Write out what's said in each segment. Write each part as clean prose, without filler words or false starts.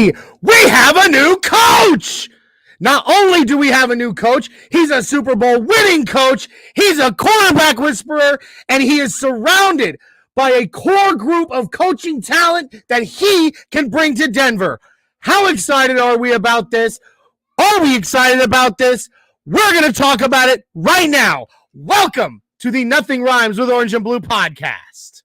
Johnny, we have a new coach. Not only do we have a new coach, he's a Super Bowl winning coach. He's a quarterback whisperer, and he is surrounded by a core group of coaching talent that he can bring to Denver. How excited are we about this? Are we excited about this? We're going to talk about it right now. Welcome to the Nothing Rhymes with Orange and Blue podcast.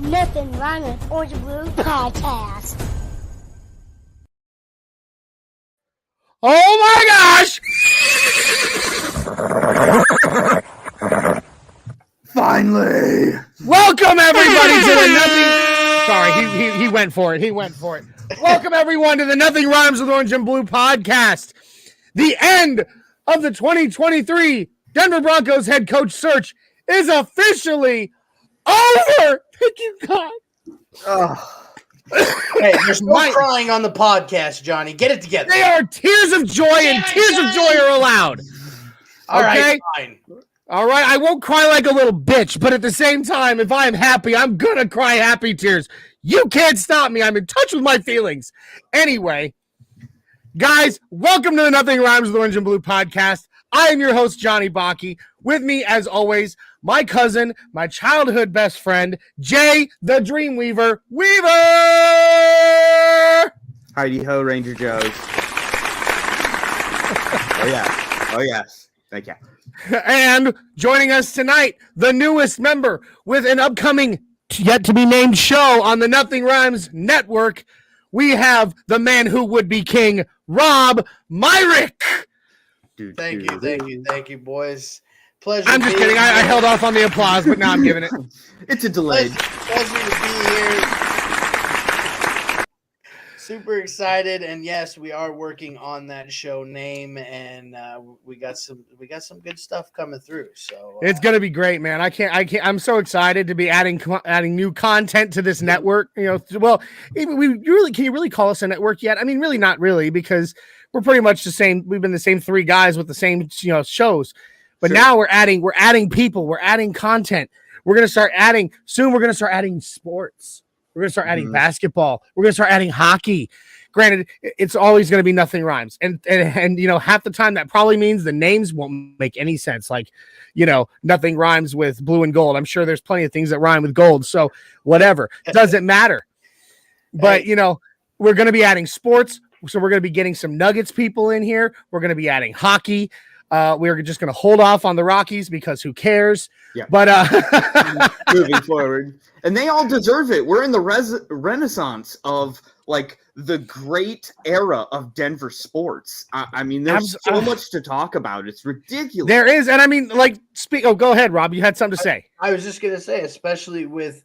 Nothing Rhymes with Orange and Blue podcast. Oh my gosh! Finally! Welcome everybody to the Nothing... Sorry, he went for it. He went for it. Welcome everyone to the Nothing Rhymes with Orange and Blue podcast. The end of the 2023 Denver Broncos head coach search is officially over. Thank you, God. Hey, there's no crying on the podcast, Johnny. Get it together. They are tears of joy, and tears of joy are allowed. All okay? right, fine. All right, I won't cry like a little bitch, but at the same time, if I'm happy, I'm going to cry happy tears. You can't stop me. I'm in touch with my feelings. Anyway, guys, welcome to the Nothing Rhymes with Orange and Blue podcast. I am your host, Johnny Bakke. With me, as always, my cousin, my childhood best friend, Jay the Dreamweaver Weaver. Heidi ho, Ranger Joe's. Oh, yeah. Oh, yes. Thank you. And joining us tonight, the newest member with an upcoming yet-to-be-named show on the Nothing Rhymes Network, we have the man who would be king, Rob Myrick. Thank you, boys. Pleasure. I'm just kidding. I held off on the applause, but now I'm giving it. It's a delay. Pleasure to be here. Super excited, and yes, we are working on that show name, and we got some good stuff coming through. So it's gonna be great, man. I can't. I'm so excited to be adding new content to this network. You know, well, can you really call us a network yet? I mean, really, not really, because we're pretty much the same. We've been the same three guys with the same shows. But sure. Now we're adding people, we're adding content. We're going to start adding sports. We're going to start adding basketball. We're going to start adding hockey. Granted, it's always going to be Nothing Rhymes. And half the time that probably means the names won't make any sense. Like, Nothing Rhymes with blue and gold. I'm sure there's plenty of things that rhyme with gold. So whatever, doesn't matter. But, we're going to be adding sports. So we're going to be getting some Nuggets people in here. We're going to be adding hockey. We're just going to hold off on the Rockies because who cares? Yeah. But moving forward, and they all deserve it. We're in the renaissance of the great era of Denver sports. I mean, there's so much to talk about. It's ridiculous. There is, and I mean, go ahead, Rob. You had something to say. I was just going to say, especially with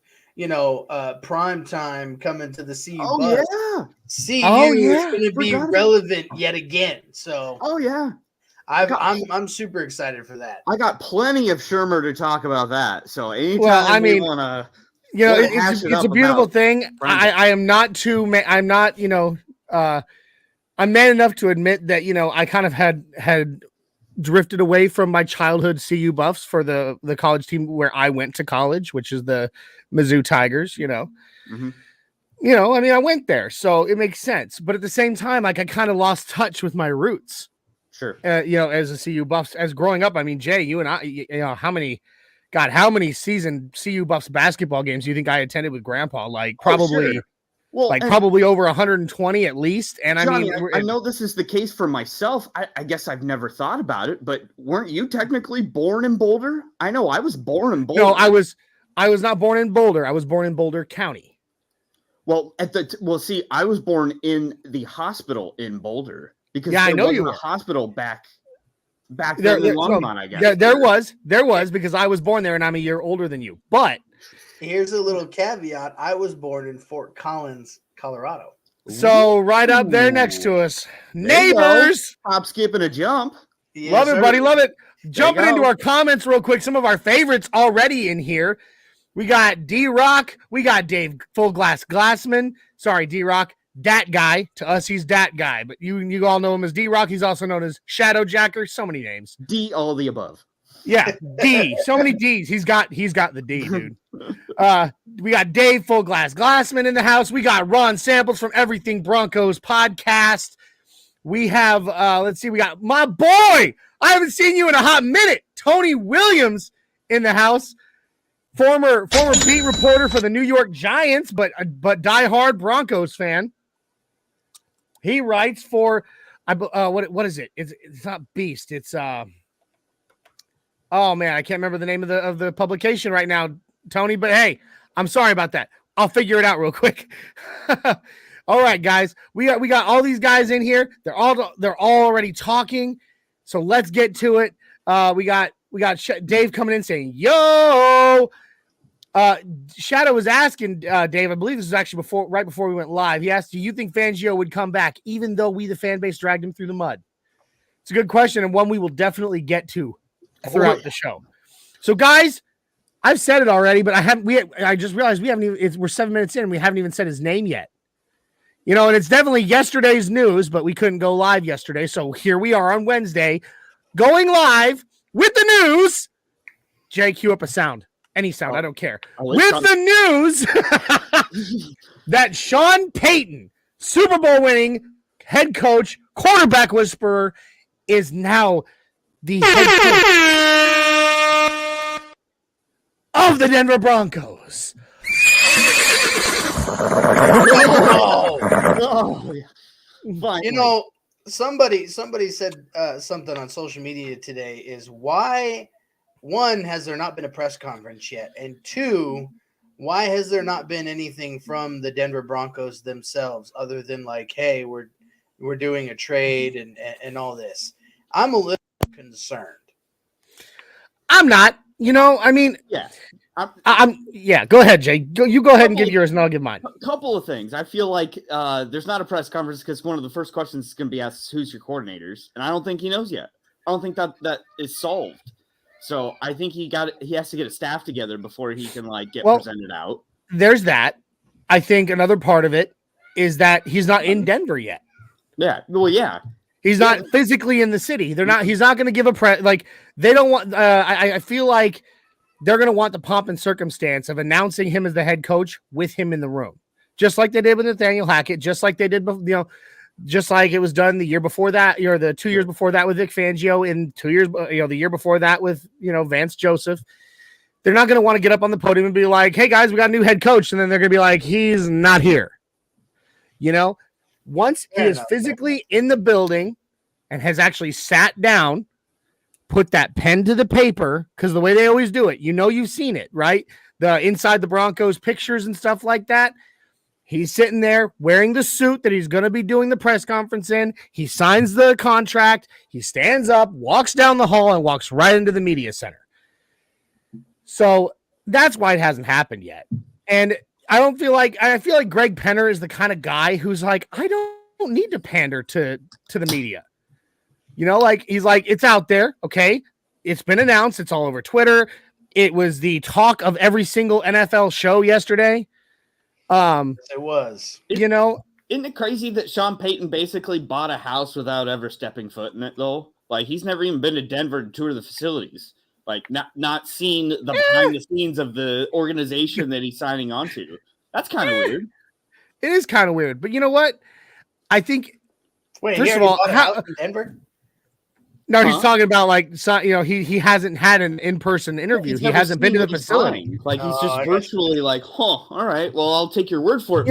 prime time coming to the CU Oh bus. yeah. CU is going to be Forgot about relevant yet again. So Oh yeah. I'm super excited for that. I got plenty of Shermer to talk about that. So anytime Well, we want to, it's a beautiful thing. I am not too. I'm not. I'm man enough to admit that I kind of had drifted away from my childhood CU Buffs for the college team where I went to college, which is the Mizzou Tigers. Mm-hmm. I went there, so it makes sense. But at the same time, like I kind of lost touch with my roots. Sure. As a CU Buffs, as growing up, I mean, Jay, you and I, how many season CU Buffs basketball games do you think I attended with Grandpa? Like probably, sure. Well, probably over 120 at least. And Johnny, I mean, I know this is the case for myself. I guess I've never thought about it, but weren't you technically born in Boulder? I know I was born in Boulder. No, I was not born in Boulder. I was born in Boulder County. Well, see, I was born in the hospital in Boulder because I know you were. A hospital back there in Longmont, I guess. Yeah, there was because I was born there and I'm a year older than you. But here's a little caveat: I was born in Fort Collins, Colorado. So right up there next to us, neighbors. Hop, skip, and a jump. Yes, love it, sir. buddy, love it. Jumping into our comments real quick. Some of our favorites already in here. We got D-Rock. We got Dave Full Glass Glassman. Sorry, D-Rock. Dat Guy. To us, he's Dat Guy. But you all know him as D-Rock. He's also known as Shadow Jacker. So many names. D, all the above. Yeah, D. So many D's. He's got the D, dude. We got Dave Full Glass Glassman in the house. We got Ron Samples from Everything Broncos podcast. We have, we got my boy. I haven't seen you in a hot minute. Tony Williams in the house. Former beat reporter for the New York Giants, but diehard Broncos fan. He writes for, what is it? It's not Beast. It's oh man, I can't remember the name of the publication right now, Tony. But hey, I'm sorry about that. I'll figure it out real quick. All right, guys, we got all these guys in here. They're all already talking. So let's get to it. We got Dave coming in saying, "Yo." Shadow was asking Dave, I believe this was actually right before we went live. He asked, do you think Fangio would come back even though we, the fan base, dragged him through the mud? It's a good question and one we will definitely get to throughout the show. So guys, I've said it already, but I just realized we're 7 minutes in and we haven't even said his name yet. And it's definitely yesterday's news, but we couldn't go live yesterday. So here we are on Wednesday going live with the news. Jay, cue up a sound. Any sound, I don't care. With the news that Sean Payton, Super Bowl winning head coach, quarterback whisperer, is now the head coach of the Denver Broncos. Somebody said something on social media today is why. One, has there not been a press conference yet? And two, why has there not been anything from the Denver Broncos themselves other than like, hey, we're doing a trade and all this? I'm a little concerned. I'm not. Yeah. Go ahead, Jay. You go ahead and give yours, and I'll give mine. A couple of things. I feel like there's not a press conference because one of the first questions is going to be asked, who's your coordinators? And I don't think he knows yet. I don't think that is solved. So I think he has to get a staff together before he can get presented out. There's that. I think another part of it is that he's not in Denver yet. Yeah. Well, yeah. He's not physically in the city. He's not going to give a they don't want, I feel like they're going to want the pomp and circumstance of announcing him as the head coach with him in the room. Just like they did with Nathaniel Hackett, just like they did, just like it was done the year before that, the 2 years before that with Vic Fangio, and 2 years, the year before that with, Vance Joseph. They're not going to want to get up on the podium and be like, hey guys, we got a new head coach. And then they're going to be like, he's not here. Once he is physically in the building and has actually sat down, put that pen to the paper, because the way they always do it, you've seen it, right? The inside the Broncos pictures and stuff like that. He's sitting there wearing the suit that he's going to be doing the press conference in. He signs the contract. He stands up, walks down the hall, and walks right into the media center. So that's why it hasn't happened yet. And I feel like Greg Penner is the kind of guy who's like, I don't need to pander to the media. Like he's like, it's out there. Okay. It's been announced. It's all over Twitter. It was the talk of every single NFL show yesterday. It was. Isn't it crazy that Sean Payton basically bought a house without ever stepping foot in it, though? Like, he's never even been to Denver to tour the facilities. Like, not seen the behind the scenes of the organization that he's signing on to. That's kind of weird. It is kind of weird. But you know what? I think, Wait, first of all, bought a house in Denver? No, he's talking about he hasn't had an in-person interview. He hasn't been to the facility. Like he's just virtually like, all right, well, I'll take your word for it.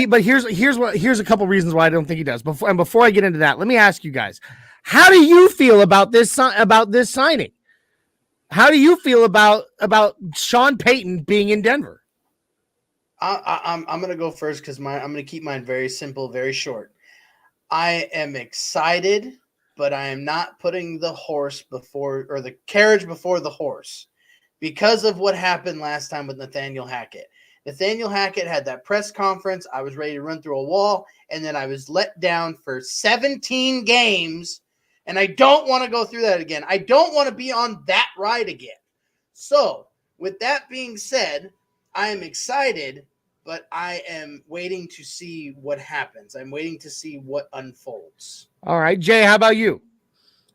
But here's a couple reasons why I don't think he does. Before I get into that, let me ask you guys, how do you feel about this signing? How do you feel about Sean Payton being in Denver? I'm gonna go first because I'm gonna keep mine very simple, very short. I am excited, but I am not putting the carriage before the horse because of what happened last time with Nathaniel Hackett. Nathaniel Hackett had that press conference. I was ready to run through a wall, and then I was let down for 17 games, and I don't want to go through that again. I don't want to be on that ride again. So, with that being said, I am excited, but I am waiting to see what happens. I'm waiting to see what unfolds. All right, Jay, how about you?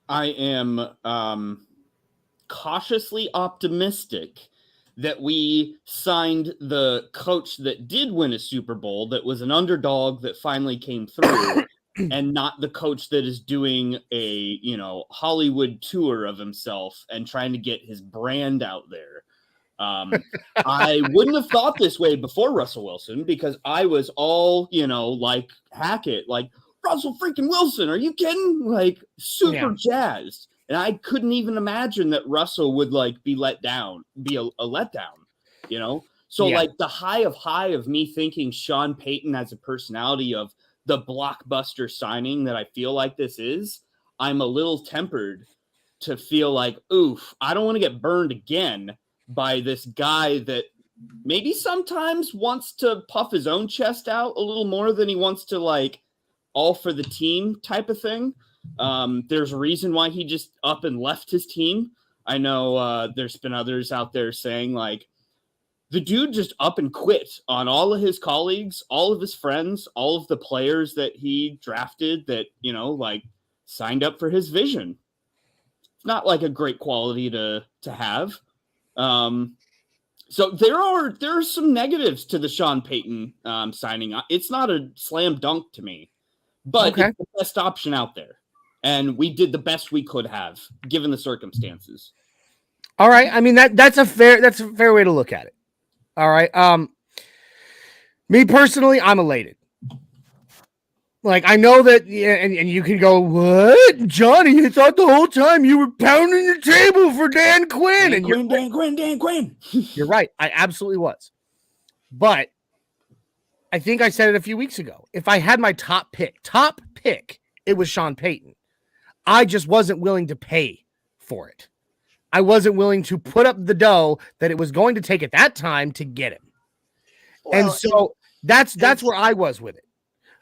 I am cautiously optimistic that we signed the coach that did win a Super Bowl, that was an underdog that finally came through, and not the coach that is doing a, Hollywood tour of himself and trying to get his brand out there. I wouldn't have thought this way before Russell Wilson, because I was all, like Hackett, like Russell freaking Wilson. Are you kidding? Like super jazzed. And I couldn't even imagine that Russell would be a letdown, So like the high of me thinking Sean Payton has a personality of the blockbuster signing that I feel like this is, I'm a little tempered to feel like, oof, I don't want to get burned again by this guy that maybe sometimes wants to puff his own chest out a little more than he wants to all for the team type of thing. There's a reason why he just up and left his team. I know there's been others out there saying the dude just up and quit on all of his colleagues, all of his friends, all of the players that he drafted that, signed up for his vision. It's not a great quality to have. So there are some negatives to the Sean Payton signing. It's not a slam dunk to me, but it's the best option out there. And we did the best we could have given the circumstances. All right. I mean, that's a fair way to look at it. All right. Me personally, I'm elated. I know that, and you can go, what? Johnny, you thought the whole time you were pounding the table for Dan Quinn. Dan Quinn. You're right. I absolutely was. But I think I said it a few weeks ago. If I had my top pick, it was Sean Payton. I just wasn't willing to pay for it. I wasn't willing to put up the dough that it was going to take at that time to get him. Well, and so that's where I was with it.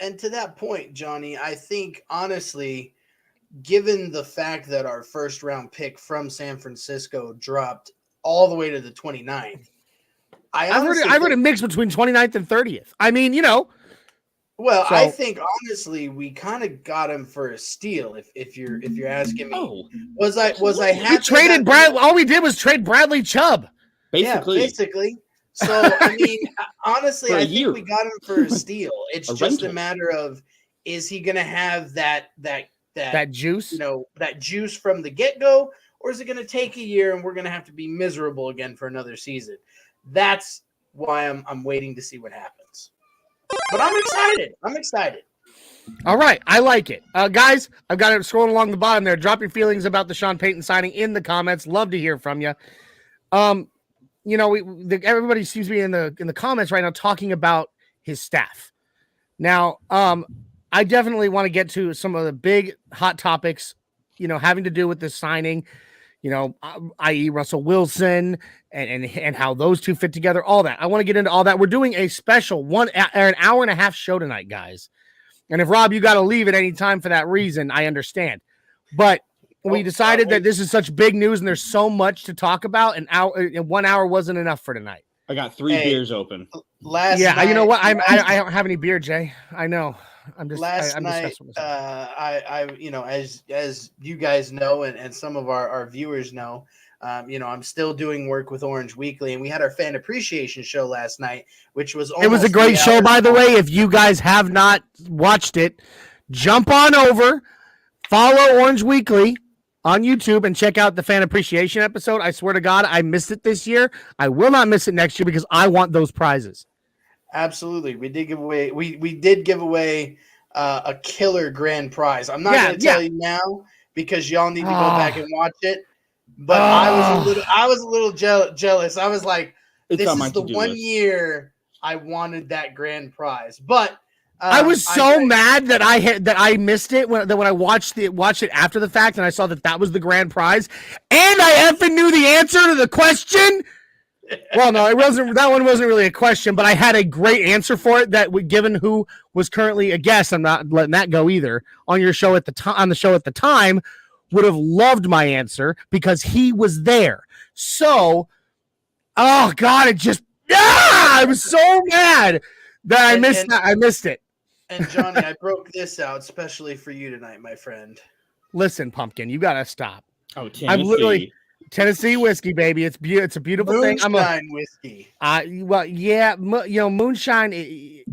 And to that point, Johnny, I think, honestly, given the fact that our first round pick from San Francisco dropped all the way to the 29th, I've heard a mix between 29th and 30th. I mean, Well, I think, honestly, we kind of got him for a steal. If you're asking me, was I happy? We traded Brad. All we did was trade Bradley Chubb. Basically. So, I mean, honestly, I think we got him for a steal. It's just a matter of, is he going to have that juice, that juice from the get-go, or is it going to take a year and we're going to have to be miserable again for another season? That's why I'm waiting to see what happens. But I'm excited. All right. I like it. Guys, I've got it scrolling along the bottom there. Drop your feelings about the Sean Payton signing in the comments. Love to hear from you. Everybody seems to be in the comments right now talking about his staff. Now, I definitely want to get to some of the big hot topics, having to do with this signing. i.e. Russell Wilson and how those two fit together, all that. I want to get into all that. We're doing a special an hour and a half show tonight, guys. And if Rob, you got to leave at any time for that reason, I understand. But we decided that this is such big news and there's so much to talk about, and 1 hour wasn't enough for tonight. I got 3 beers open. Last night, you know what? I don't have any beer, Jay. I know. I'm just last I'm night. As you guys know, and some of our viewers know, I'm still doing work with Orange Weekly, and we had our fan appreciation show last night, which was it was a great show, by the way. If you guys have not watched it, jump on over, follow Orange Weekly on YouTube, and check out the fan appreciation episode. I swear to God, I missed it this year. I will not miss it next year because I want those prizes. Absolutely, we did give away. We did give away a killer grand prize. I'm not going to tell you now because y'all need to go back and watch it. But I was a little jealous. I was like, this is the 1 year I wanted that grand prize. But I was mad that I missed it when I watched it after the fact, and I saw that was the grand prize, and I effing knew the answer to the question. Well, no, it wasn't. That one wasn't really a question, but I had a great answer for it. Given who was currently a guest, I'm not letting that go either. On your show at the time, would have loved my answer because he was there. So, oh God, I was so mad that I missed that. I missed it. And Johnny, I broke this out especially for you tonight, my friend. Listen, Pumpkin, you gotta stop. Oh, Tennessee. I'm literally Tennessee whiskey, baby. It's a beautiful thing. Moonshine whiskey. Well, yeah, moonshine.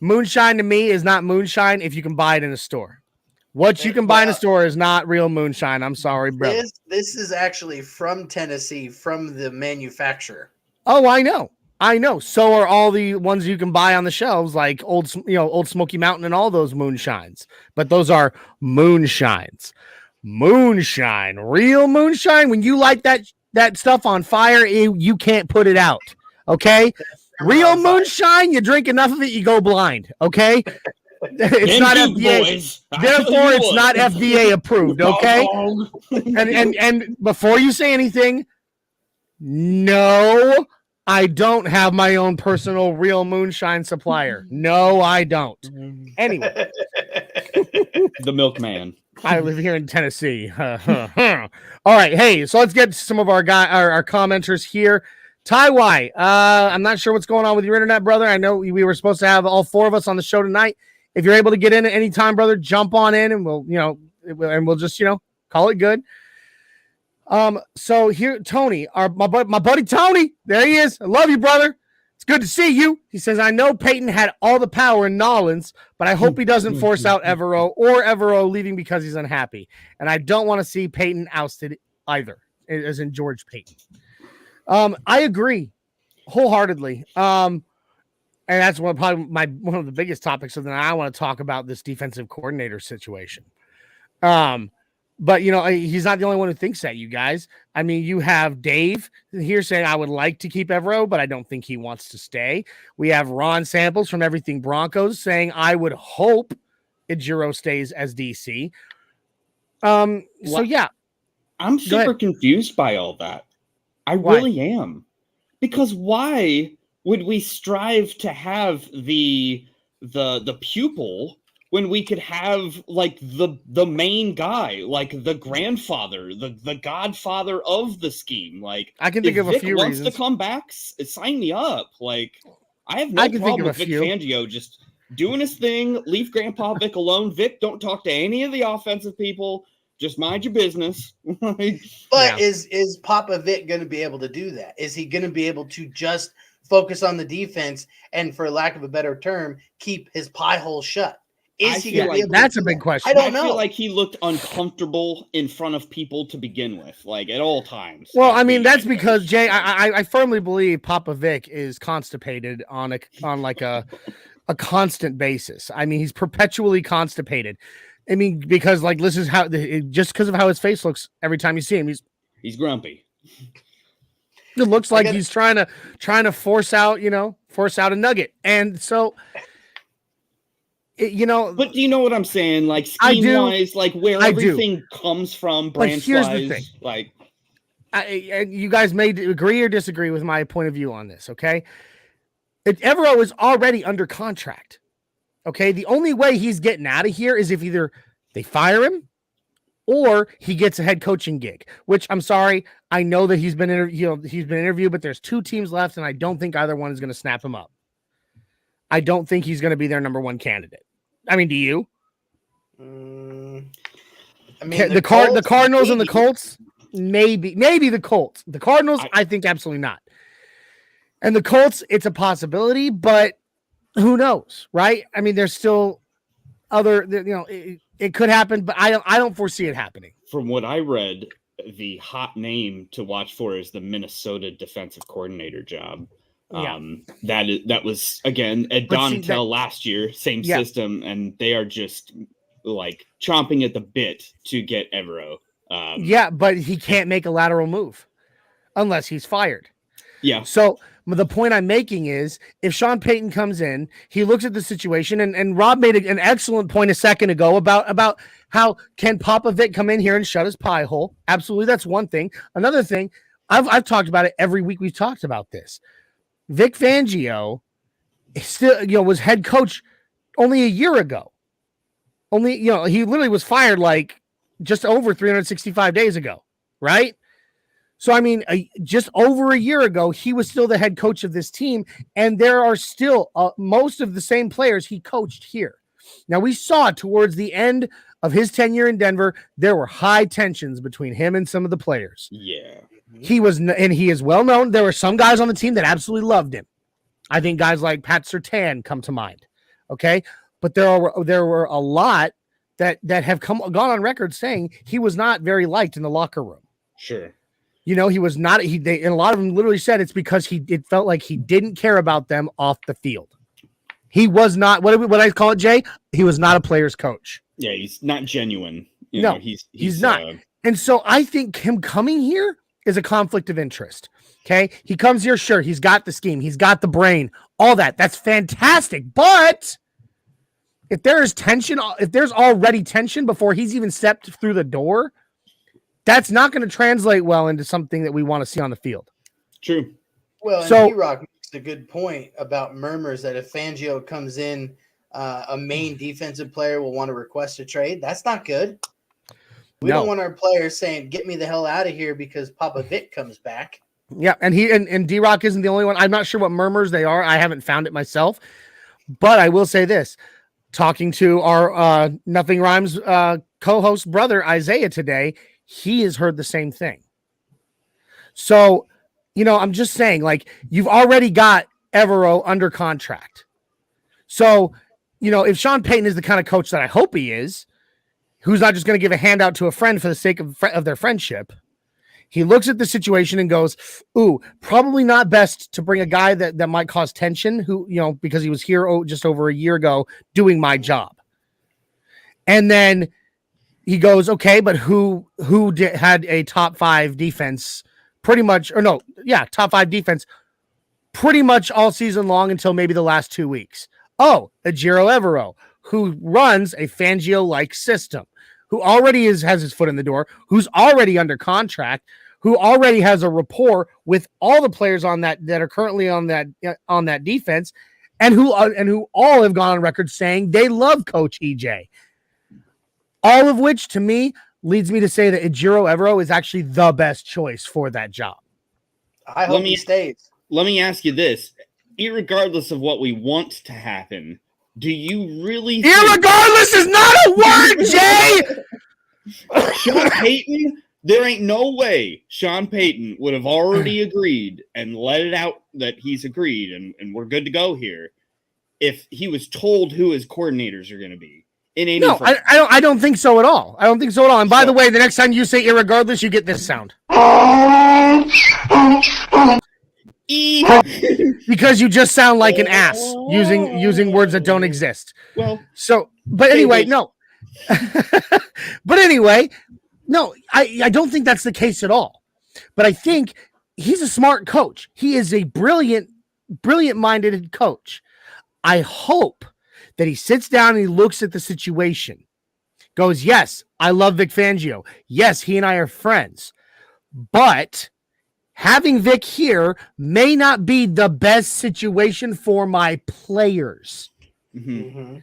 Moonshine to me is not moonshine if you can buy it in a store. What you can buy in a store is not real moonshine. I'm sorry, brother. This is actually from Tennessee, from the manufacturer. Oh, I know. So are all the ones you can buy on the shelves, like Old Smoky Mountain and all those moonshines. But those are moonshines. Moonshine, real moonshine. When you light that stuff on fire, you can't put it out. Okay, real moonshine. You drink enough of it, you go blind. Okay, it's not FDA. Therefore, it's not FDA approved. Okay, and before you say anything, no, I don't have my own personal real moonshine supplier. No, I don't. Anyway, the milkman. I live here in Tennessee. All right. Hey, so let's get to some of our commenters here. Ty, I'm not sure what's going on with your internet, brother. I know we were supposed to have all 4 of us on the show tonight. If you're able to get in at any time, brother, jump on in and we'll just, call it good. So here, Tony, my buddy Tony, there he is. I love you, brother. It's good to see you. He says, I know Peyton had all the power in Nollins, but I hope he doesn't force out Evero leaving because he's unhappy. And I don't want to see Peyton ousted either, as in George Payton. I agree wholeheartedly. And that's probably one of the biggest topics of the night. I want to talk about this defensive coordinator situation. But, he's not the only one who thinks that, you guys. I mean, you have Dave here saying, I would like to keep Evero, but I don't think he wants to stay. We have Ron Samples from Everything Broncos saying, I would hope Ejiro stays as DC. So, yeah. I'm super confused by all that. I really am. Because why would we strive to have the pupil when we could have like the main guy, like the grandfather, the godfather of the scheme? Like, I can think of a few wants reasons to come back, sign me up. Like, I have no problem with Vic Fangio just doing his thing. Leave Grandpa Vic alone. Vic, don't talk to any of the offensive people. Just mind your business. But is Papa Vic going to be able to do that? Is he going to be able to just focus on the defense and, for lack of a better term, keep his pie hole shut? That's a big question. I don't know. I feel like he looked uncomfortable in front of people to begin with, like at all times. Well, I mean, that's because Jay, I firmly believe Papa Vic is constipated on a constant basis. I mean, he's perpetually constipated. I mean, because this is how just because of how his face looks every time you see him, he's grumpy. It looks like he's trying to force out a nugget, and so. But do you know what I'm saying? Like scheme-wise, like where everything comes from, branch-wise, like. You guys may agree or disagree with my point of view on this, okay? Evero is already under contract, okay? The only way he's getting out of here is if either they fire him or he gets a head coaching gig, which I'm sorry, I know that he's been interviewed, but there's 2 teams left, and I don't think either one is going to snap him up. I don't think he's going to be their number 1 candidate. I mean, do you? I mean, the Cardinals and the Colts. Maybe the Colts. The Cardinals, I think absolutely not. And the Colts, it's a possibility, but who knows, right? I mean, there's still other, it could happen, but I don't foresee it happening. From what I read, the hot name to watch for is the Minnesota defensive coordinator job. Yeah. That was again Ed Donatell last year, same system, and they are just like chomping at the bit to get Evero. But he can't make a lateral move unless he's fired. Yeah. So the point I'm making is if Sean Payton comes in, he looks at the situation, and Rob made an excellent point a second ago about how can Popovich come in here and shut his pie hole? Absolutely. That's one thing. Another thing, I've talked about it every week. We've talked about this. Vic Fangio still, was head coach only a year ago. He literally was fired like just over 365 days ago, right? So, I mean, just over a year ago, he was still the head coach of this team, and there are still most of the same players he coached here. Now, we saw towards the end of his tenure in Denver, there were high tensions between him and some of the players. Yeah. He is well known. There were some guys on the team that absolutely loved him. I think guys like Pat Surtain come to mind. Okay. But there were a lot that have gone on record saying he was not very liked in the locker room. Sure. He was not, and a lot of them literally said it's because it felt like he didn't care about them off the field. He was not, what I call it, Jay? He was not a player's coach. Yeah. He's not genuine. He's not. And so I think him coming here is a conflict of interest. Okay. He comes here. Sure. He's got the scheme. He's got the brain, all that. That's fantastic. But if there is tension, if there's already tension before he's even stepped through the door, that's not going to translate well into something that we want to see on the field. True. Well, and T-Rock makes a good point about murmurs that if Fangio comes in, a main defensive player will want to request a trade. That's not good. We don't want our players saying, get me the hell out of here because Papa Vic comes back. Yeah, and D-Rock isn't the only one. I'm not sure what murmurs they are. I haven't found it myself. But I will say this. Talking to our Nothing Rhymes co-host brother, Isaiah, today, he has heard the same thing. So, I'm just saying, like, you've already got Evero under contract. So, if Sean Payton is the kind of coach that I hope he is, who's not just going to give a handout to a friend for the sake of their friendship, he looks at the situation and goes, ooh, probably not best to bring a guy that might cause tension, because he was here just over a year ago doing my job. And then he goes, okay, but who had a top 5 defense top 5 defense pretty much all season long until maybe the last 2 weeks. Oh, Ejiro Evero, who runs a Fangio-like system, who already has his foot in the door, who's already under contract, who already has a rapport with all the players on that are currently on that defense, and who all have gone on record saying they love Coach EJ. All of which, to me, leads me to say that Ejiro Evero is actually the best choice for that job. I hope he stays. Let me ask you this. Irregardless of what we want to happen, do you really Irregardless is not a word, Jay! Sean Payton, there ain't no way Sean Payton would have already agreed and let it out that he's agreed and we're good to go here if he was told who his coordinators are going to be. No, I don't think so at all. I don't think so at all. And by the way, the next time you say irregardless, you get this sound. Because you just sound like an ass using words that don't exist. Well, but anyway, no. But anyway, no, I don't think that's the case at all. But I think he's a smart coach. He is a brilliant-minded coach. I hope that he sits down and he looks at the situation, goes, yes, I love Vic Fangio. Yes, he and I are friends, but having Vic here may not be the best situation for my players. Mm-hmm.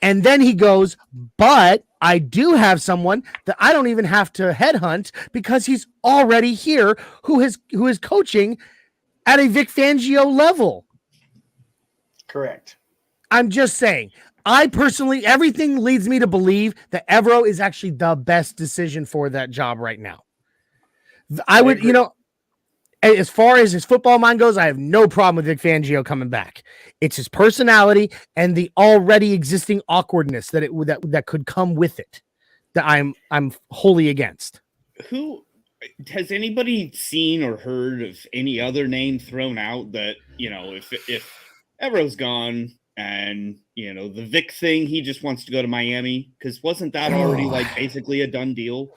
And then he goes, but I do have someone that I don't even have to headhunt because he's already here who is coaching at a Vic Fangio level. Correct. I'm just saying, I personally, everything leads me to believe that Evero is actually the best decision for that job right now. I would, agree. As far as his football mind goes, I have no problem with Vic Fangio coming back. It's his personality and the already existing awkwardness that could come with it that I'm wholly against. Who has anybody seen or heard of any other name thrown out that, if Evero's gone and, the Vic thing, he just wants to go to Miami? Because wasn't that already basically a done deal?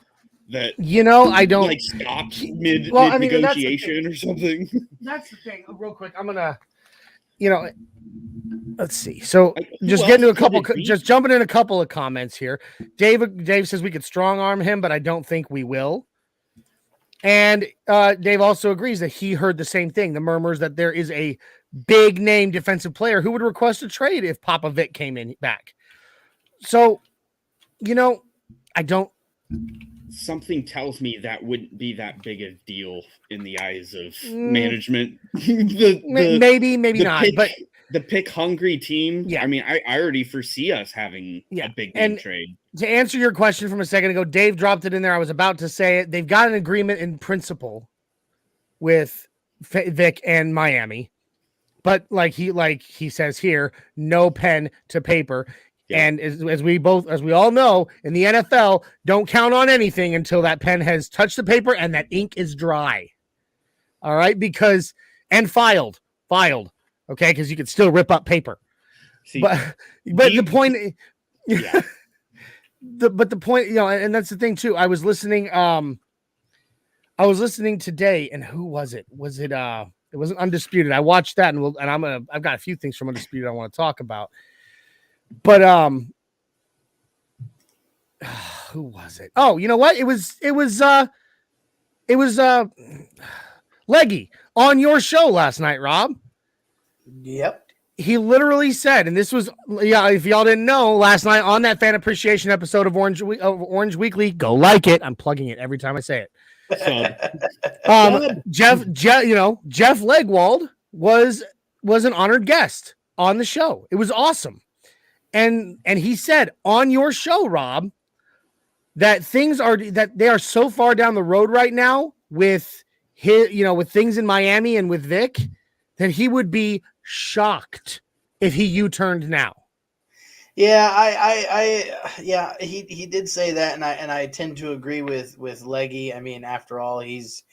That I don't stopped mid mean, negotiation or something. That's the thing. Real quick, I'm gonna, let's see. So just getting to a couple, just jumping in a couple of comments here. Dave says we could strong arm him, but I don't think we will. And Dave also agrees that he heard the same thing. The murmurs that there is a big name defensive player who would request a trade if Papa Vic came in back. So, I don't. Something tells me that wouldn't be that big a deal in the eyes of management. Maybe not. But the pick hungry team. Yeah. I mean, I already foresee us having a big name trade. To answer your question from a second ago, Dave dropped it in there. I was about to say it. They've got an agreement in principle with Vic and Miami, but like he says here, no pen to paper. Yeah. And as we all know, in the NFL, don't count on anything until that pen has touched the paper and that ink is dry. All right, and filed. Okay, because you can still rip up paper. See, but the point, yeah. the point, and that's the thing too. I was listening today, and who was it? Was it it wasn't Undisputed. I watched that, and I've got a few things from Undisputed I want to talk about. But who was it? Oh, you know what? It was Leggy on your show last night, Rob. Yep. He literally said, and this was, if y'all didn't know, last night on that fan appreciation episode of Orange Weekly, go like it. I'm plugging it every time I say it. Jeff Legwold was an honored guest on the show. It was awesome. And he said on your show, Rob, that they are so far down the road right now with with things in Miami and with Vic that he would be shocked if he U-turned now. Yeah, he did say that, and I tend to agree with Leggy. I mean, after all, he's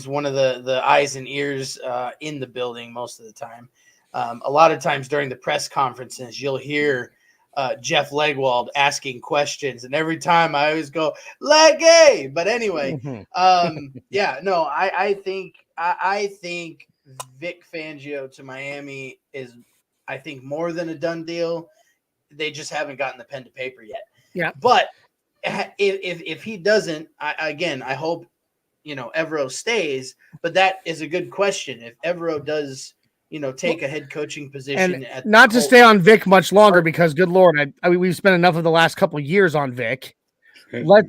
one of the eyes and ears in the building most of the time. A lot of times during the press conferences, you'll hear Jeff Legwold asking questions, and every time I always go Leggy. But anyway, I think Vic Fangio to Miami is, I think, more than a done deal. They just haven't gotten the pen to paper yet. Yeah, but if he doesn't, I hope Evero stays. But that is a good question. If Evero does, take a head coaching position, and not to stay on Vic much longer, because good Lord, I mean, we've spent enough of the last couple of years on Vic. Let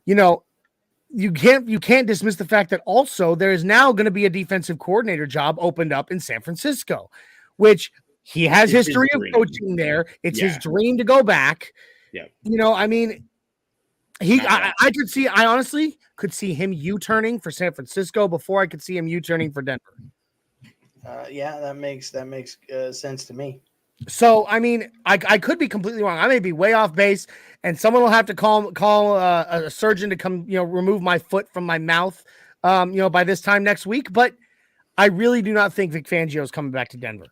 you can't dismiss the fact that also there is now going to be a defensive coordinator job opened up in San Francisco, which he has history of coaching there. It's his dream to go back. Yeah. I mean, I honestly could see him U-turning for San Francisco before I could see him U-turning for Denver. That makes sense to me. So, I mean, I could be completely wrong. I may be way off base, and someone will have to call a surgeon to come, remove my foot from my mouth, by this time next week. But I really do not think Vic Fangio is coming back to Denver.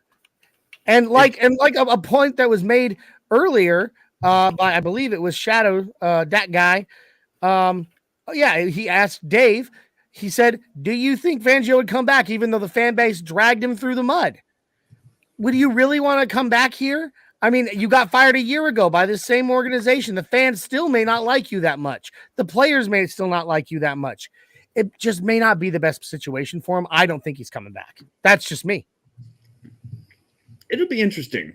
And like a point that was made earlier by, I believe it was Shadow, that guy. He asked Dave. He said, "Do you think Fangio would come back, even though the fan base dragged him through the mud? Would you really want to come back here? I mean, you got fired a year ago by this same organization. The fans still may not like you that much. The players may still not like you that much. It just may not be the best situation for him. I don't think he's coming back. That's just me. It'll be interesting.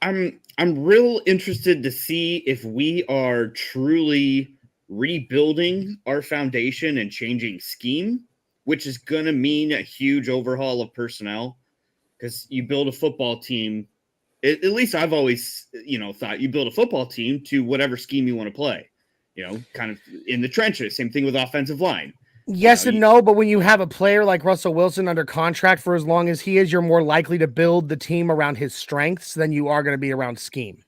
I'm real interested to see if we are truly rebuilding our foundation and changing scheme, which is going to mean a huge overhaul of personnel. Because you build a football team, at least I've always, thought you build a football team to whatever scheme you want to play. Kind of in the trenches. Same thing with offensive line. Yes and no, but when you have a player like Russell Wilson under contract for as long as he is, you're more likely to build the team around his strengths than you are going to be around scheme.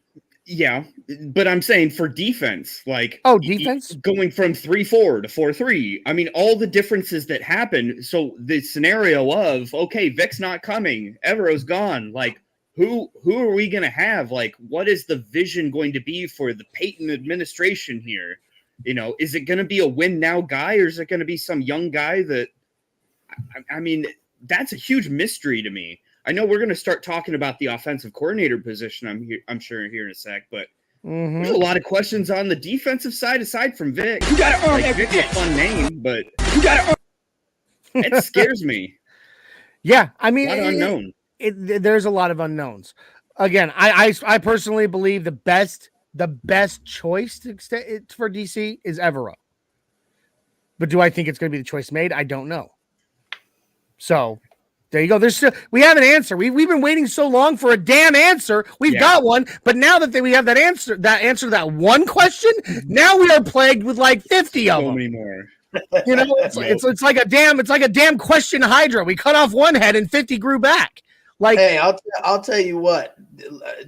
Yeah, but I'm saying for defense, defense going from 3-4 to 4-3. I mean, all the differences that happen. So the scenario of, okay, Vic's not coming, Evero's gone. Like, who are we going to have? Like, what is the vision going to be for the Payton administration here? Is it going to be a win now guy, or is it going to be some young guy that? I mean, that's a huge mystery to me. I know we're going to start talking about the offensive coordinator position. I'm sure here in a sec, but there's a lot of questions on the defensive side aside from Vic. You got to earn that. Vic's a fun name, but you got to earn. It scares me. Yeah, I mean, a lot of unknown. There's a lot of unknowns. Again, I personally believe the best choice for DC is Evero. But do I think it's going to be the choice made? I don't know. So there you go. We have an answer. We've been waiting so long for a damn answer. We've got one, but now that we have that answer to that one question, now we are plagued with like 50 of them. So many more. It's like a damn question hydra. We cut off one head and 50 grew back. Like, hey, I'll tell you what.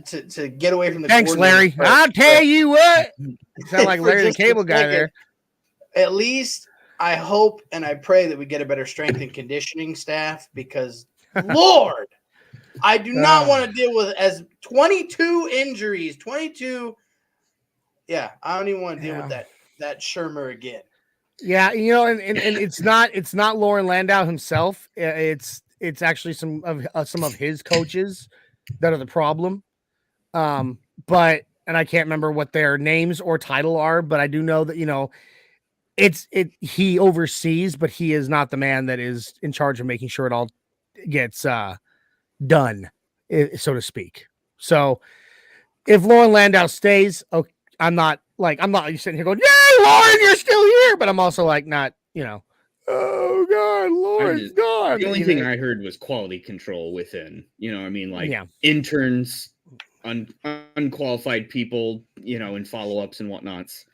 To get away from the thanks, Larry. I'll tell you what. You sound like Larry the Cable Guy there. At least I hope and I pray that we get a better strength and conditioning staff because, Lord, I do not want to deal with 22 injuries. 22. Yeah, I don't even want to deal with that Shermer again. Yeah, and it's not Lauren Landau himself. It's actually some of his coaches that are the problem. But I can't remember what their names or title are, but I do know that, he oversees, but he is not the man that is in charge of making sure it all gets done, so to speak. So if Lauren Landau stays, okay, I'm not sitting here going, "Yay, Lauren, you're still here," but I'm also like not, oh God, Lauren's gone. The only thing I heard was quality control within, interns, unqualified people, in follow-ups and whatnots.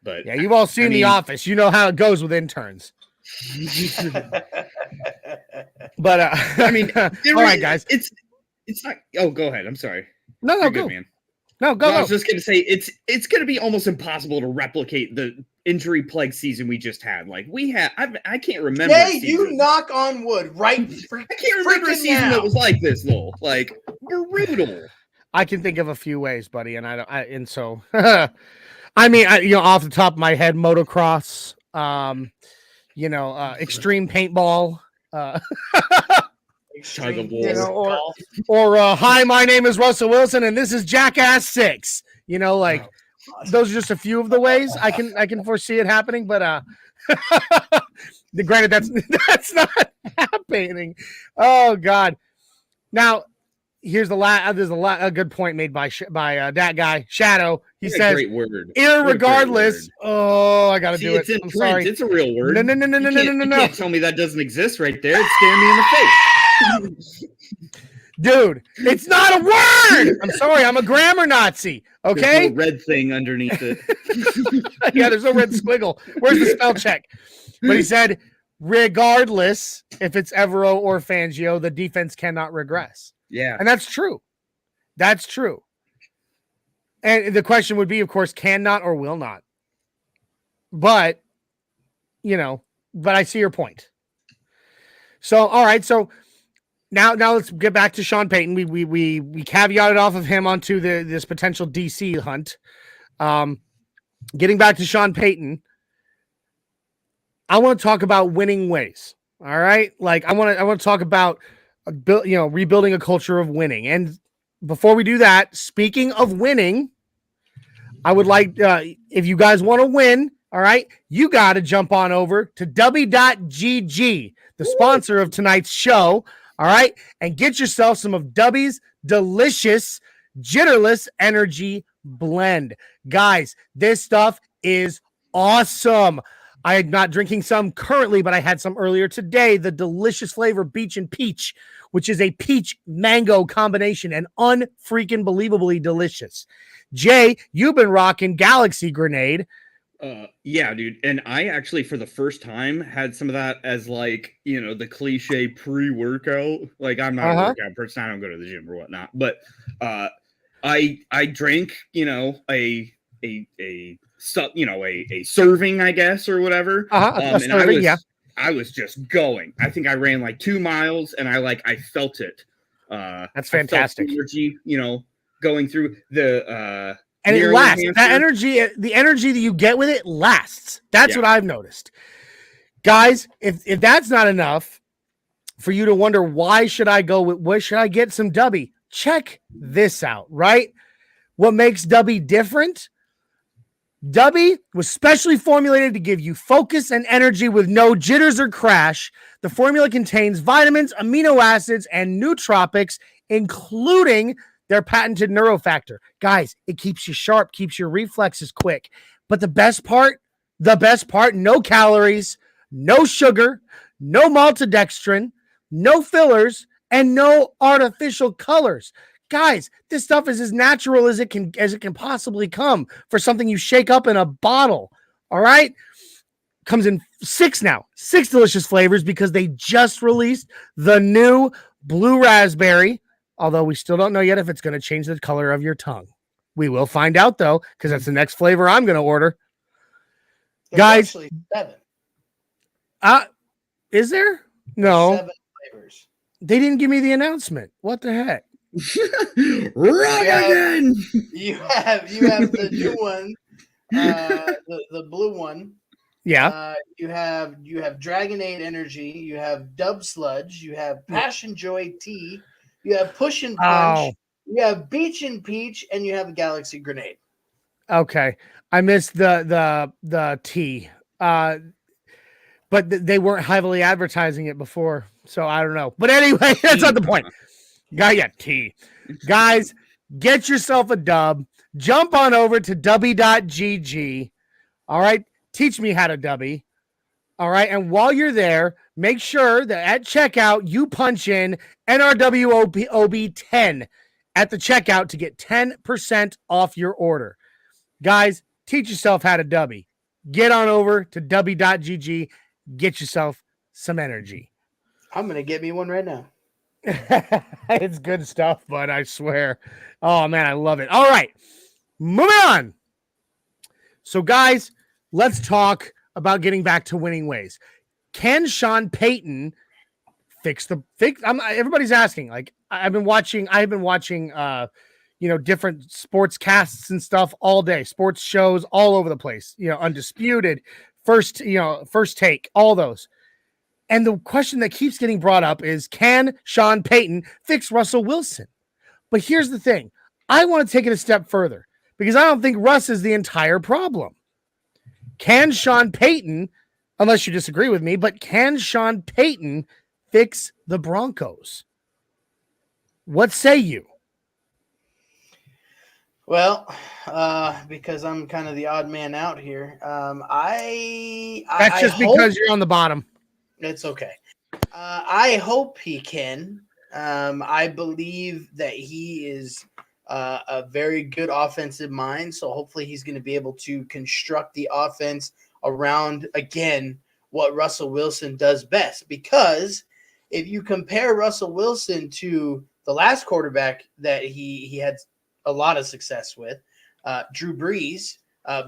But yeah, you've all seen The Office. You know how it goes with interns. But all right, guys. It's not. Oh, go ahead. I'm sorry. No, go, good, man. No, go. I was just gonna say it's gonna be almost impossible to replicate the injury plague season we just had. Like I can't remember. Hey, you knock on wood, right? I can't remember a season that was like this, though. Like brutal. I can think of a few ways, buddy, and so off the top of my head, motocross, extreme paintball, tug of war, or hi, my name is Russell Wilson, and this is Jackass 6. Those are just a few of the ways I can foresee it happening, but granted, that's not happening. Oh God! Now, here's there's a good point made by that guy Shadow. He says, "Great word, irregardless." Oh, I gotta do it. I'm sorry. It's a real word. No. You can't tell me that doesn't exist right there. It's staring me in the face. Dude, it's not a word. I'm sorry, I'm a grammar Nazi. Okay, there's no red thing underneath it. Yeah, there's no red squiggle. Where's the spell check? But he said, regardless if it's Evero or Fangio, the defense cannot regress. Yeah, and that's true. That's true. And the question would be, of course, cannot or will not. But I see your point. So, all right, so. Now let's get back to Sean Payton. We caveated off of him onto this potential DC hunt. Getting back to Sean Payton, I want to talk about winning ways. All right, like I want to talk about rebuilding a culture of winning. And before we do that, speaking of winning, I would like, if you guys want to win, all right, you got to jump on over to W.GG, the sponsor of tonight's show, all right, and get yourself some of W's delicious Jitterless Energy Blend. Guys, this stuff is awesome. I am not drinking some currently, but I had some earlier today. The delicious flavor Beach and Peach, which is a peach mango combination and unfreaking believably delicious. Jay, you've been rocking Galaxy Grenade. Yeah, dude. And I actually, for the first time, had some of that as like, you know, the cliche pre-workout. Like, I'm not a workout person. I don't go to the gym or whatnot. But I drank, you know, a serving, I guess, or whatever. I was just going. I think I ran like 2 miles, and I felt it. That's fantastic. Energy, you know, going through the and it lasts. That energy, the energy that you get with it lasts. That's what I've noticed. Guys, if that's not enough for you to wonder why should I get some Dubby? Check this out, right? What makes Dubby different? Dubby was specially formulated to give you focus and energy with no jitters or crash. The formula contains vitamins, amino acids, and nootropics, including their patented neurofactor. Guys, it keeps you sharp, keeps your reflexes quick. But the best part, no calories, no sugar, no maltodextrin, no fillers, and no artificial colors. Guys, this stuff is as natural as it can possibly come for something you shake up in a bottle. All right? Comes in 6 delicious flavors because they just released the new blue raspberry, although we still don't know yet if it's going to change the color of your tongue. We will find out, though, because that's the next flavor I'm going to order. There's guys, actually 7. Is there? No. 7 flavors. They didn't give me the announcement. What the heck? Again. You have the new one, the blue one. Yeah. You have Dragonade Energy. You have Dub Sludge. You have Passion Joy Tea. You have Push and Punch. You have Beach and Peach, and you have Galaxy Grenade. Okay, I missed the tea. But they weren't heavily advertising it before, so I don't know. But anyway, that's not the point. Tea. Guys, get yourself a dub. Jump on over to Dubby.GG. All right, teach me how to Dubby. All right, and while you're there, make sure that at checkout you punch in NRW OB10 at the checkout to get 10% off your order. Guys, teach yourself how to Dubby. Get on over to Dubby.GG. Get yourself some energy. I'm going to get me one right now. It's good stuff, but I swear. Oh, man, I love it. All right, moving on. So, guys, let's talk about getting back to winning ways. Can Sean Payton fix? Everybody's asking. Like, I've been watching different sports casts and stuff all day, sports shows all over the place, Undisputed, First Take, all those. And the question that keeps getting brought up is, can Sean Payton fix Russell Wilson? But here's the thing. I want to take it a step further because I don't think Russ is the entire problem. Can Sean Payton, unless you disagree with me, but can Sean Payton fix the Broncos? What say you? Well, because I'm kind of the odd man out here. That's just because you're on the bottom. It's okay. I hope he can. I believe that he is a very good offensive mind, so hopefully he's going to be able to construct the offense around, again, what Russell Wilson does best. Because if you compare Russell Wilson to the last quarterback that he had a lot of success with, Drew Brees,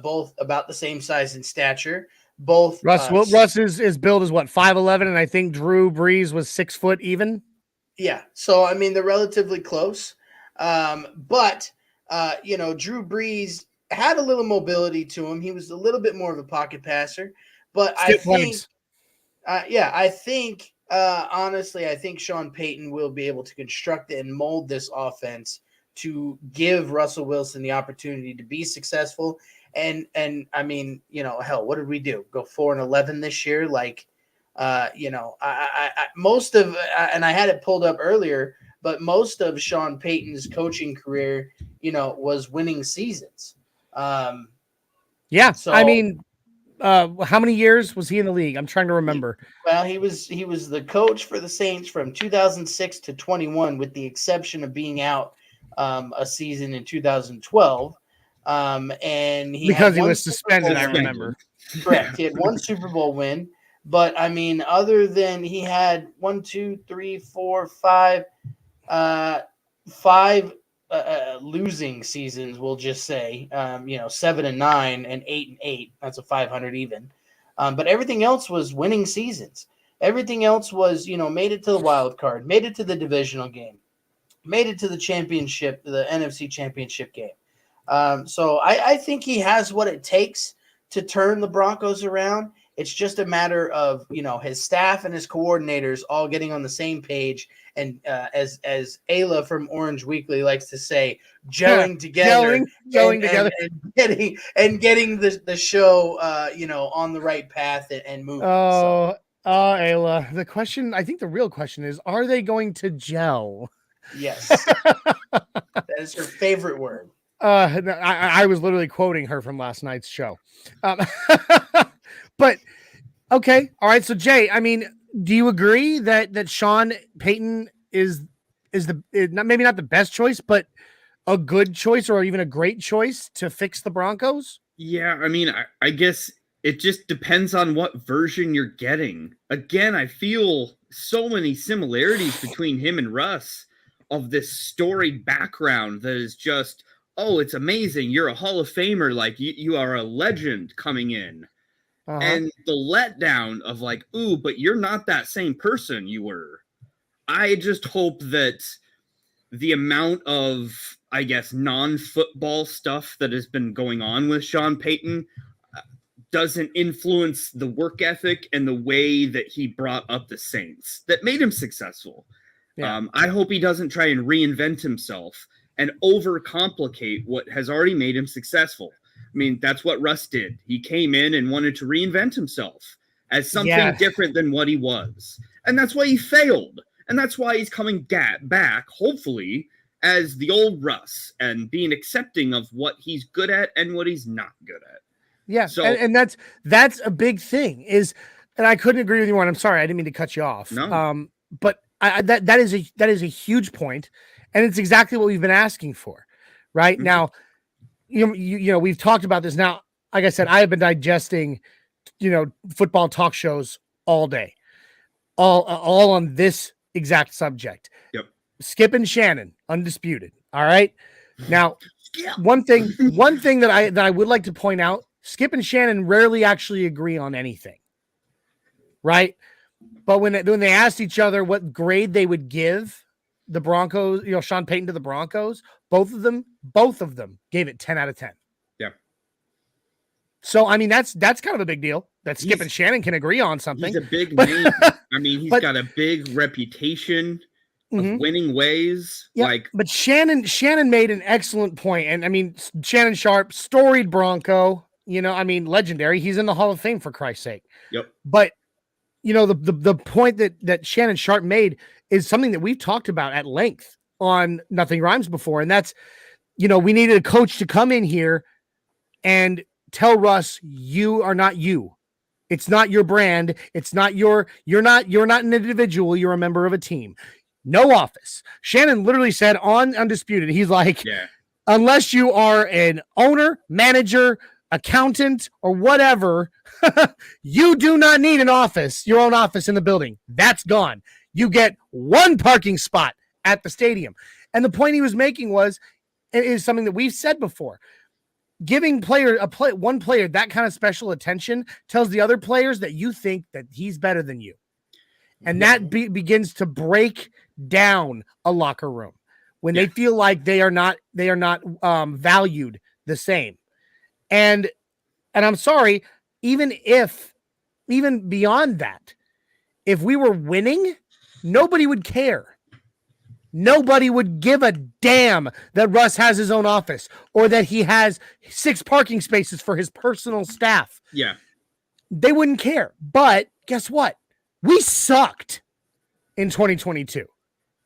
both about the same size and stature. Both Russ is billed as what, 5'11", and I think Drew Brees was 6 foot even. Yeah, so I mean they're relatively close, but Drew Brees had a little mobility to him. He was a little bit more of a pocket passer, but honestly, I think Sean Payton will be able to construct and mold this offense to give Russell Wilson the opportunity to be successful. And I mean, hell, what did we do? Go 4-11 this year? Like, most of, and I had it pulled up earlier, but most of Sean Payton's coaching career, was winning seasons. Yeah. So, I mean, how many years was he in the league? I'm trying to remember. Well, he was the coach for the Saints from 2006 to 21, with the exception of being out a season in 2012. And he was suspended, I remember. Correct. He had one Super Bowl win, but I mean, other than he had 5 losing seasons, we'll just say, 7-9 and 8-8. That's a 500 even. But everything else was winning seasons. Everything else was, made it to the wild card, made it to the divisional game, made it to the championship, the NFC championship game. So I think he has what it takes to turn the Broncos around. It's just a matter of, his staff and his coordinators all getting on the same page. And as Ayla from Orange Weekly likes to say, gelling together, together, and getting the show, on the right path and moving. Ayla, I think the real question is, are they going to gel? Yes, that is her favorite word. I was literally quoting her from last night's show. But okay, all right. So Jay, I mean, do you agree that Sean Payton is maybe not the best choice, but a good choice or even a great choice to fix the Broncos? Yeah, I mean, I guess it just depends on what version you're getting. Again, I feel so many similarities between him and Russ of this storied background that is just, oh, it's amazing. You're a Hall of Famer. Like, you are a legend coming in. Uh-huh. And the letdown of like, ooh, but you're not that same person you were. I just hope that the amount of, I guess, non-football stuff that has been going on with Sean Payton doesn't influence the work ethic and the way that he brought up the Saints that made him successful. Yeah. I hope he doesn't try and reinvent himself and overcomplicate what has already made him successful. I mean, that's what Russ did. He came in and wanted to reinvent himself as something different than what he was. And that's why he failed. And that's why he's coming back, hopefully, as the old Russ and being accepting of what he's good at and what he's not good at. Yeah, so, and that's a big thing and I couldn't agree with you more. I'm sorry, I didn't mean to cut you off. No. But that is a huge point, and it's exactly what we've been asking for, right? Mm-hmm. Now, you know, we've talked about this. Now, like I said, I have been digesting, football talk shows all day, all on this exact subject. Yep. Skip and Shannon, undisputed. All right. Now, one thing that I would like to point out: Skip and Shannon rarely actually agree on anything, right? But when they asked each other what grade they would give the Broncos, Sean Payton to the Broncos, both of them gave it 10 out of 10. Yeah. So, I mean, that's kind of a big deal that Skip and Shannon can agree on something. He's a big name. I mean, he's got a big reputation of winning ways. Yeah, but Shannon made an excellent point. And I mean, Shannon Sharp, storied Bronco, legendary. He's in the Hall of Fame, for Christ's sake. Yep. But the point that Shannon Sharp made is something that we've talked about at length on Nothing Rhymes before. And that's, we needed a coach to come in here and tell Russ, you are not you. It's not your brand. It's not you're not an individual. You're a member of a team. No office. Shannon literally said on Undisputed, he's like, unless you are an owner, manager, accountant, or whatever, you do not need an office, your own office in the building. That's gone. You get one parking spot at the stadium. And the point he was making was, it is something that we've said before. Giving one player that kind of special attention tells the other players that you think that he's better than you. And that begins to break down a locker room when they feel like they are not valued the same. And I'm sorry, even beyond that, if we were winning, nobody would care. Nobody would give a damn that Russ has his own office or that he has 6 parking spaces for his personal staff. Yeah. They wouldn't care. But guess what? We sucked in 2022.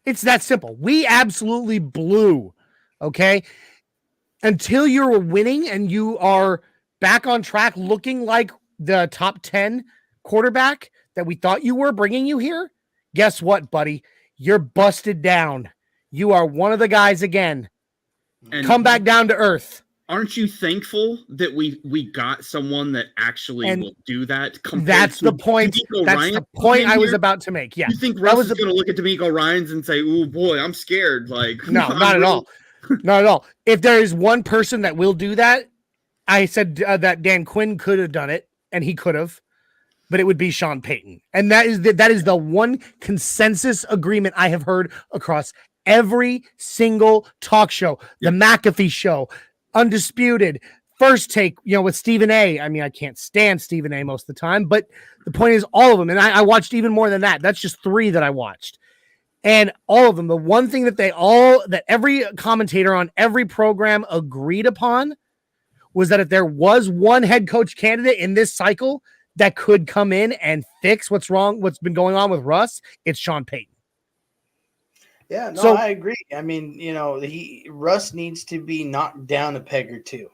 It's that simple. We absolutely blew. Okay. Until you're winning and you are back on track looking like the top 10 quarterback that we thought you were bringing you here, guess what, buddy? You're busted down. You are one of the guys again. And come back down to earth. Aren't you thankful that we got someone that actually will do that? That's the point. That's the point I was about to make. Yeah. You think Russ is going to look at D'Amico Ryans and say, "Oh boy, I'm scared"? Like, no, not at all. Not at all. If there is one person that will do that, I said that Dan Quinn could have done it, and he could have, but it would be Sean Payton. And that is the one consensus agreement I have heard across every single talk show, the McAfee show, Undisputed, First Take, with Stephen A. I mean, I can't stand Stephen A. most of the time, but the point is all of them. And I watched even more than that. That's just 3 that I watched. And all of them, the one thing that every commentator on every program agreed upon was that if there was one head coach candidate in this cycle that could come in and fix what's been going on with Russ, it's Sean Payton. Yeah, no, I agree. I mean, Russ needs to be knocked down a peg or 2.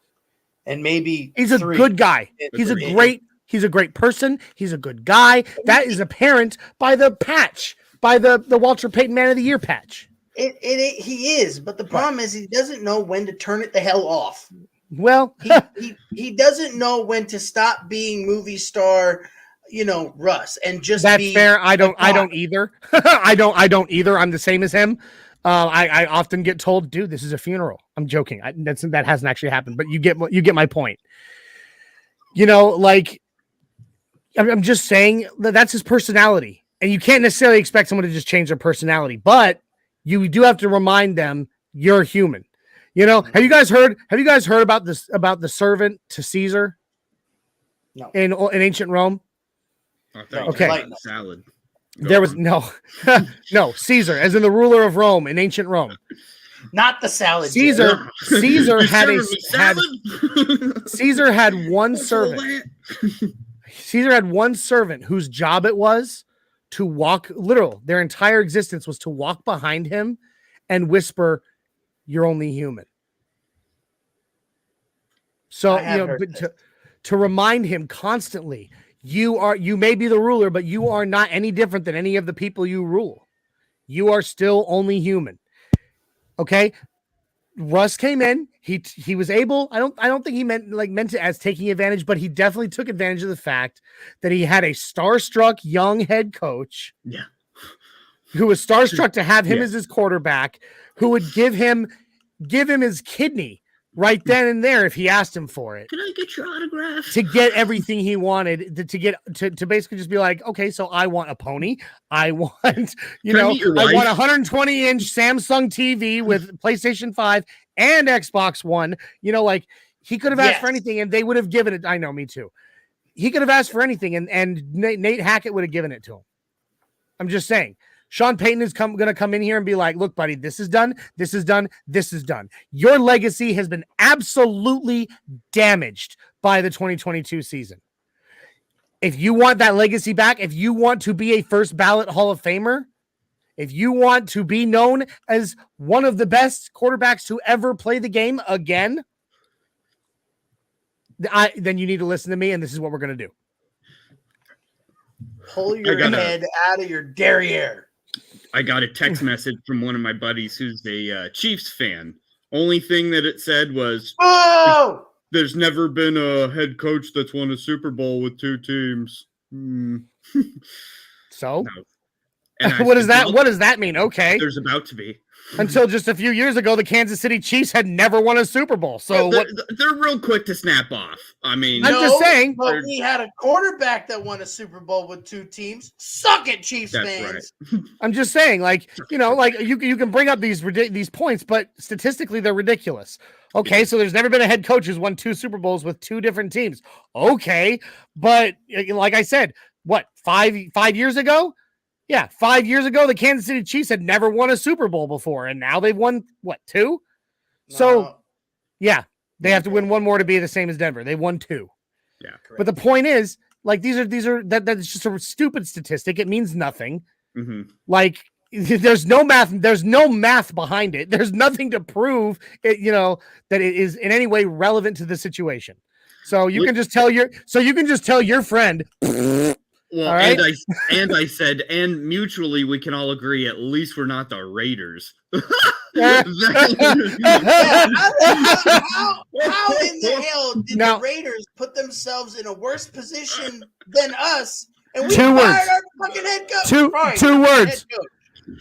And maybe he's a good guy. He's a great person. He's a good guy. That is apparent by the patch, by the Walter Payton Man of the Year patch. He is, but the problem is he doesn't know when to turn it the hell off. Well, he doesn't know when to stop being movie star, Russ, and just that's fair. I don't either. I don't either. I'm the same as him. I often get told, dude, this is a funeral. I'm joking. That hasn't actually happened, but you get my point. I'm just saying that's his personality, and you can't necessarily expect someone to just change their personality, but you do have to remind them you're human. Have you guys heard about this, about the servant to Caesar? No. In ancient Rome? Okay. Salad. There was no Caesar, as in the ruler of Rome in ancient Rome. Not the salad. Caesar had one servant. Caesar had one servant whose job it was to walk. Their entire existence was to walk behind him and whisper, "You're only human." So to remind him constantly, you may be the ruler, but you are not any different than any of the people you rule. You are still only human. Okay. Russ came in. He was able. I don't think he meant it as taking advantage, but he definitely took advantage of the fact that he had a starstruck young head coach. Yeah. Who was starstruck to have him as his quarterback, who would give him his kidney right then and there if he asked him for it. Can I get your autograph? To get everything he wanted, to basically just be like, okay, so I want a pony. I want, I want a 120-inch Samsung TV with PlayStation 5 and Xbox One. He could have asked for anything and they would have given it. I know, me too. He could have asked for anything and Nate Hackett would have given it to him. I'm just saying. Sean Payton is going to come in here and be like, look, buddy, this is done. This is done. This is done. Your legacy has been absolutely damaged by the 2022 season. If you want that legacy back, if you want to be a first ballot Hall of Famer, if you want to be known as one of the best quarterbacks to ever play the game again, then you need to listen to me, and this is what we're going to do. Pull your head out of your derriere. I got a text message from one of my buddies who's a Chiefs fan. Only thing that it said was, there's never been a head coach that's won a Super Bowl with 2 teams. So? No. What does that mean? Okay. There's about to be. Until just a few years ago, the Kansas City Chiefs had never won a Super Bowl. So they're real quick to snap off. I mean, I'm just saying. But we had a quarterback that won a Super Bowl with 2 teams. Suck it, Chiefs fans. Right. I'm just saying, you can bring up these points, but statistically they're ridiculous. Okay, so there's never been a head coach who's won 2 Super Bowls with 2 different teams. Okay, but like I said, what 5 years ago? Yeah, 5 years ago, the Kansas City Chiefs had never won a Super Bowl before, and now they've won, what, 2? So, yeah, they have to win one more to be the same as Denver. They won 2. Yeah. Correct. But the point is, like, that's just a stupid statistic. It means nothing. Mm-hmm. Like, there's no math behind it. There's nothing to prove it, that it is in any way relevant to the situation. So you can just tell your friend. Well, right? and I said, and mutually we can all agree, at least we're not the Raiders. How in the hell did the Raiders put themselves in a worse position than us? And we fired our fucking head coach.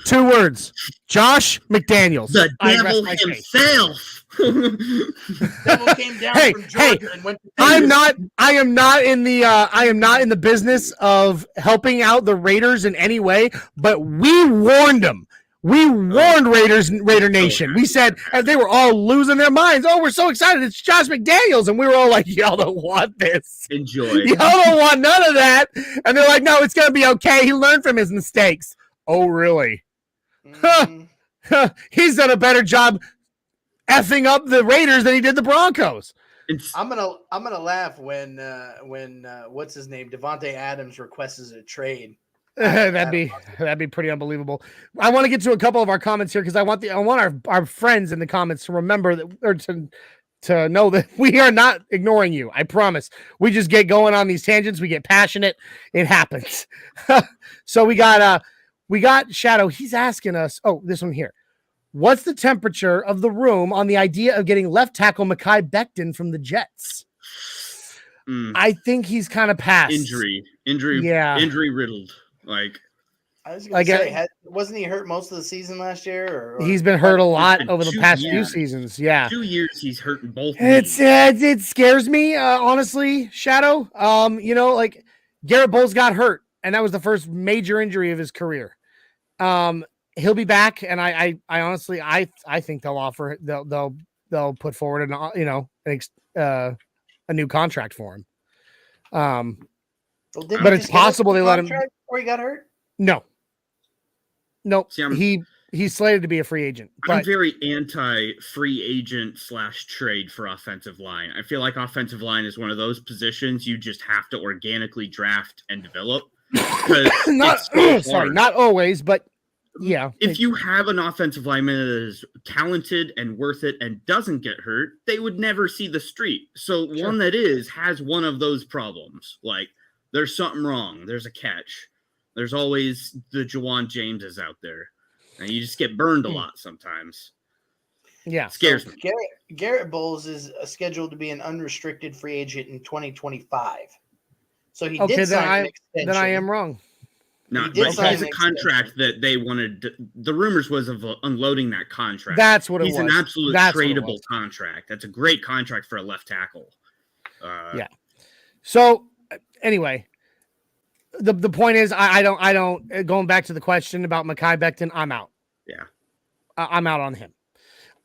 Two words. Josh McDaniels. The devil himself. Devil came down from Georgia and went to I am not in the business of helping out the Raiders in any way, but we warned them. We warned Raider Nation. We said, as they were all losing their minds, oh, we're so excited. It's Josh McDaniels. And we were all like, y'all don't want this. Enjoy. Y'all don't want none of that. And they're like, no, it's going to be okay. He learned from his mistakes. Oh, really? Mm-hmm. He's done a better job effing up the Raiders than he did the Broncos. I'm gonna laugh when what's his name, Devontae Adams requests a trade. That'd be pretty unbelievable. I want to get to a couple of our comments here because I want our friends in the comments to remember that, or to know that we are not ignoring you. I promise. We just get going on these tangents. We get passionate. It happens. So we got Shadow. He's asking us. Oh, this one here. What's the temperature of the room on the idea of getting left tackle Mekhi Becton from the Jets? I think he's kind of past. Injury riddled. Like, I was gonna say, wasn't he hurt most of the season last year? Or he's been hurt a lot over the past few seasons. Yeah, 2 years he's hurt in both. It scares me, honestly, Shadow. Like Garrett Bowles got hurt, and that was the first major injury of his career. He'll be back, and I honestly think they'll put forward a new contract for him. But it's possible they let him before he got hurt. No. See, he's slated to be a free agent. I'm very anti-free agent / trade for offensive line. I feel like offensive line is one of those positions you just have to organically draft and develop. Not always, but yeah. If you have an offensive lineman that is talented and worth it and doesn't get hurt, they would never see the street. So one that has one of those problems. Like, there's something wrong. There's a catch. There's always the Jawan Jameses out there. And you just get burned a lot sometimes. Yeah. Scares me. Garrett Bowles is scheduled to be an unrestricted free agent in 2025 So he did sign an extension. Then I am wrong. No, but he's a contract that they wanted. The rumors was of unloading that contract. That's what it was. He's an absolute tradable contract. That's a great contract for a left tackle. Yeah. So anyway, the point is, I don't. Going back to the question about Mekhi Becton, I'm out. Yeah, I'm out on him.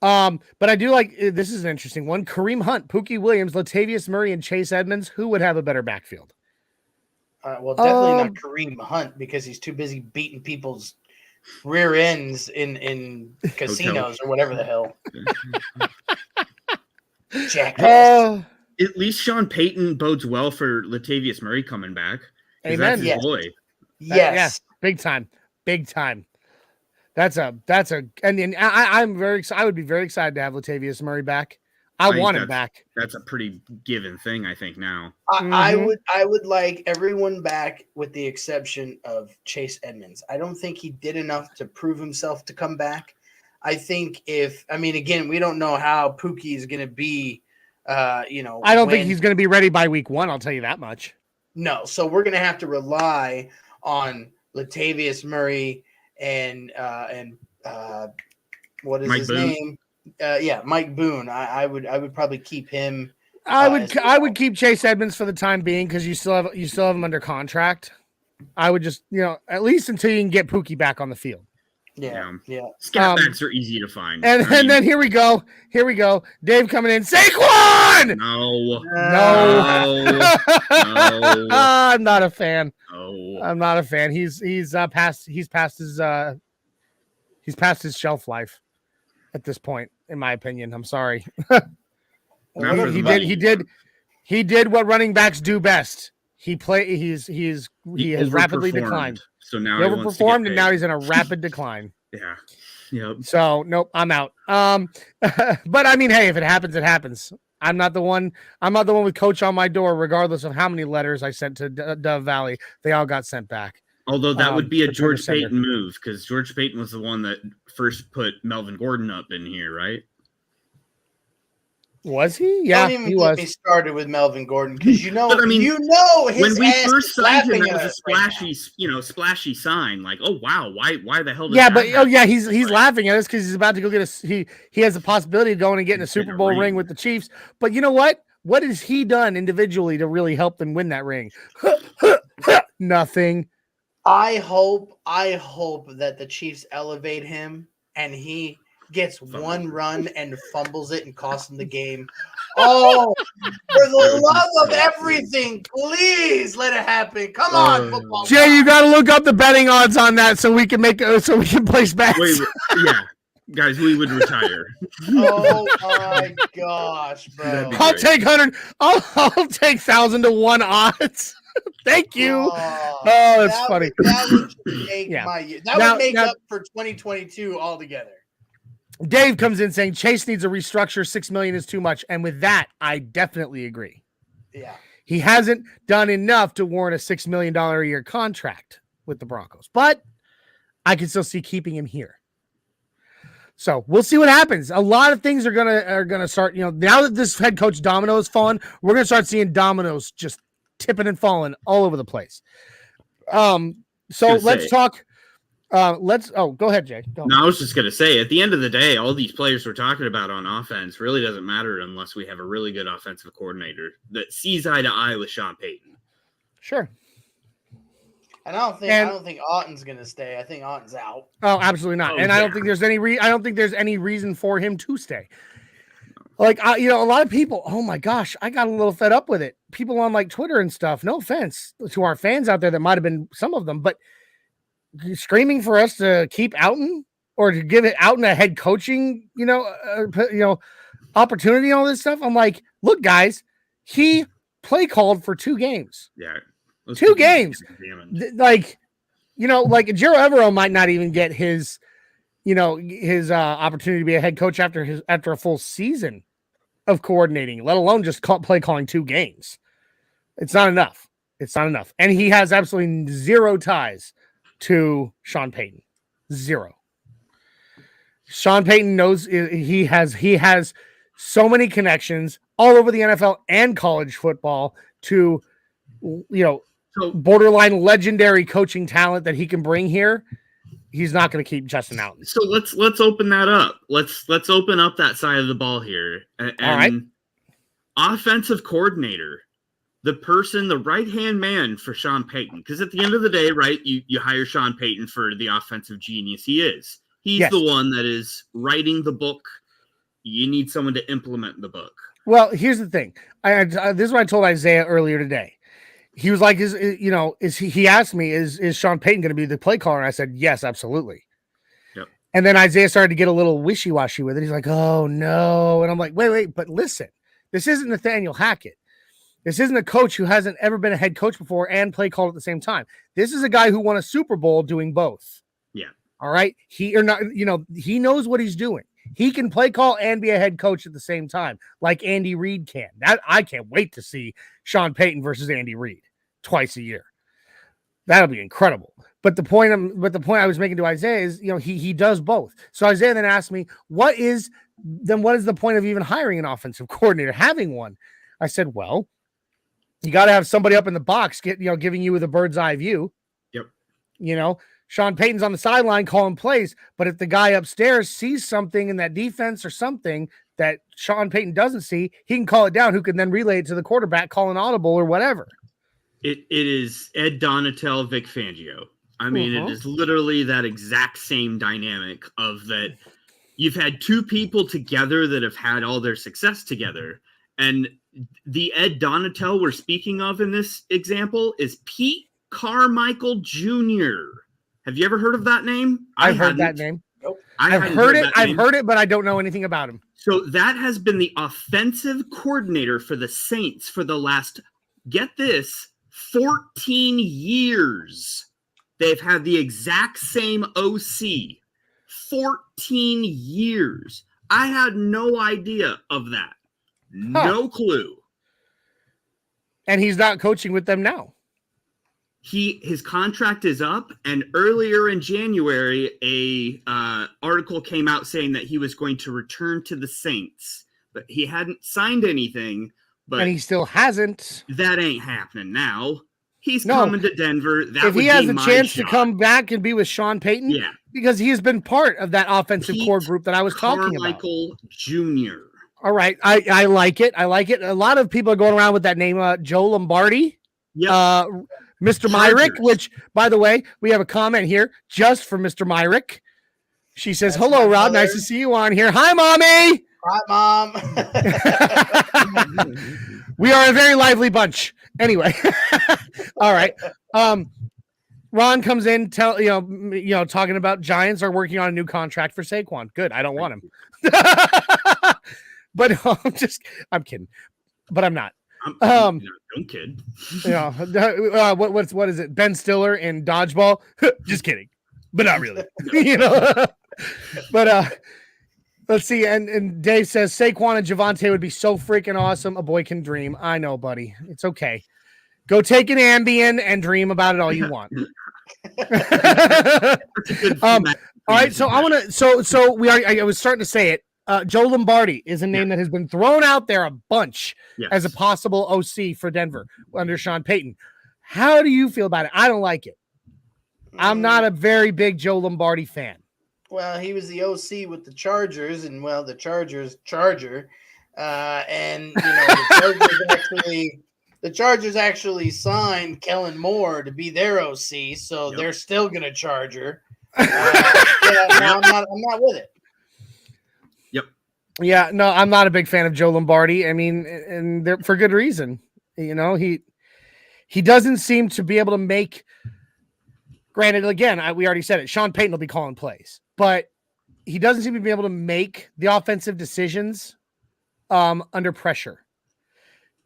But I do like this is an interesting one. Kareem Hunt, Pookie Williams, Latavius Murray, and Chase Edmonds. Who would have a better backfield? Well, definitely not Kareem Hunt because he's too busy beating people's rear ends in casinos or whatever the hell. Jackass. At least Sean Payton bodes well for Latavius Murray coming back. Amen. That's his boy. Yes. Big time. That's a and I'm very excited. I would be very excited to have Latavius Murray back. I want him back. That's a pretty given thing, I think now. I would like everyone back with the exception of Chase Edmonds. I don't think he did enough to prove himself to come back. I think again, we don't know how Pookie is going to be. I don't think he's going to be ready by week 1. I'll tell you that much. No, so we're going to have to rely on Latavius Murray and what is Mike his Boone. name? Mike Boone. I would probably keep him. I would keep Chase Edmonds for the time being because you still have him under contract. I would just at least until you can get Pookie back on the field. Yeah. Scat backs are easy to find. And then here we go. Dave coming in. Saquon! No. I'm not a fan. No. I'm not a fan. He's past his shelf life at this point, in my opinion. I'm sorry. He did what running backs do best. He has rapidly declined. So now he overperformed, and now he's in a rapid decline. Yeah. Yep. So nope, I'm out. But I mean, hey, if it happens, it happens. I'm not the one with coach on my door, regardless of how many letters I sent to Dove Valley. They all got sent back. Although that would be a George Payton move, because George Payton was the one that first put Melvin Gordon up in here, right? Was he? Yeah, Don't even he get was. me started with Melvin Gordon, because his when we ass first is signed him, laughing that was at a us right splashy sign. Like, oh wow, why the hell? Does Yeah, that he's laughing at us because he's about to go get he has the possibility of going and getting a Super Bowl ring with the Chiefs. But you know what? What has he done individually to really help them win that ring? Nothing. I hope that the Chiefs elevate him and he gets one run and fumbles it and costs him the game. Oh, for the love of everything, please let it happen. Come on, football. Jay, you got to look up the betting odds on that so we can place bets. Yeah, guys, we would retire. Oh my gosh, bro! I'll take 100. I'll take 1,000 to 1 odds. Thank you. That's funny. That would make my year. That would make up for 2022 altogether. Dave comes in saying Chase needs a restructure. $6 million is too much. And with that, I definitely agree. Yeah. He hasn't done enough to warrant a $6 million a year contract with the Broncos, but I can still see keeping him here. So we'll see what happens. A lot of things are gonna start, now that this head coach domino has fallen, we're gonna start seeing dominoes just tipping and falling all over the place. So let's talk. Go ahead, Jay. Go. No, I was just going to say, at the end of the day, all these players we're talking about on offense really doesn't matter unless we have a really good offensive coordinator that sees eye to eye with Sean Payton. Sure. And I don't think Otten's going to stay. I think Otten's out. Oh, absolutely not. I don't think there's any reason for him to stay. Like, a lot of people, oh my gosh, I got a little fed up with it. People on like Twitter and stuff, no offense to our fans out there that might've been some of them, but screaming for us to keep Outen or to give it Outen a head coaching, opportunity and all this stuff. I'm like, look, guys, he play called for 2 games. Yeah. 2 games. Like Jero Evero might not even get his opportunity to be a head coach after a full season of coordinating, let alone just play calling 2 games. It's not enough. And he has absolutely 0 ties to Sean Payton. 0. Sean Payton knows he has so many connections all over the NFL and college football to, borderline legendary coaching talent that he can bring here. He's not going to keep Justin Outen. So let's open that up. Let's open up that side of the ball here. And all right. Offensive coordinator. The right-hand man for Sean Payton. Because at the end of the day, right, you hire Sean Payton for the offensive genius he is. He's the one that is writing the book. You need someone to implement the book. Well, here's the thing. This is what I told Isaiah earlier today. He was like, he asked me, is Sean Payton going to be the play caller? And I said, yes, absolutely. Yep. And then Isaiah started to get a little wishy-washy with it. He's like, oh, no. And I'm like, wait, but listen, this isn't Nathaniel Hackett. This isn't a coach who hasn't ever been a head coach before and play called at the same time. This is a guy who won a Super Bowl doing both. Yeah. All right. He knows what he's doing. He can play call and be a head coach at the same time, like Andy Reid can. I can't wait to see Sean Payton versus Andy Reid twice a year. That'll be incredible. But the point I was making to Isaiah is, he does both. So Isaiah then asked me, what is the point of even hiring an offensive coordinator, having one? I said, well, you got to have somebody up in the box, giving you the bird's eye view. Yep. Sean Payton's on the sideline calling plays, but if the guy upstairs sees something in that defense or something that Sean Payton doesn't see, he can call it down, who can then relay it to the quarterback, call an audible or whatever. It is Ed Donatel, Vic Fangio. I mean, it is literally that exact same dynamic of that you've had two people together that have had all their success together. And the Ed Donatel we're speaking of in this example is Pete Carmichael Jr. Have you ever heard of that name? I've heard that name. Nope. I've heard it. I've heard it, but I don't know anything about him. So that has been the offensive coordinator for the Saints for the last, get this, 14 years. They've had the exact same OC. 14 years. I had no idea of that. No clue. And he's not coaching with them now. His contract is up, and earlier in January, a article came out saying that he was going to return to the Saints, but he hadn't signed anything. But and he still hasn't. That ain't happening now. He's coming to Denver. If he has a chance to come back and be with Sean Payton, because he has been part of that offensive core group that I was talking about. Michael Jr. All right, I like it. I like it. A lot of people are going around with that name, Joe Lombardi. Yeah. Mr. Myrick, which, by the way, we have a comment here just for Mr. Myrick. She says, "Hello, Rob. Nice to see you on here. Hi, Mommy. Hi, Mom." We are a very lively bunch. Anyway, all right. Ron comes in, talking about Giants are working on a new contract for Saquon. Good. I don't want him. But I'm kidding. But I'm not. Don't kid. What is it? Ben Stiller in Dodgeball? Just kidding, but not really. But let's see. And Dave says Saquon and Javonte would be so freaking awesome. A boy can dream. I know, buddy. It's okay. Go take an Ambien and dream about it all you want. All right. So I want to. So I was starting to say it. Joe Lombardi is a name that has been thrown out there a bunch as a possible OC for Denver under Sean Payton. How do you feel about it? I don't like it. I'm not a very big Joe Lombardi fan. Well, he was the OC with the Chargers, and the Chargers charger. And the Chargers actually signed Kellen Moore to be their OC, so they're still gonna charge her. I'm not with it. Yeah, no, I'm not a big fan of Joe Lombardi. I mean, and for good reason. He doesn't seem to be able to make. Granted, again, we already said it. Sean Payton will be calling plays, but he doesn't seem to be able to make the offensive decisions under pressure.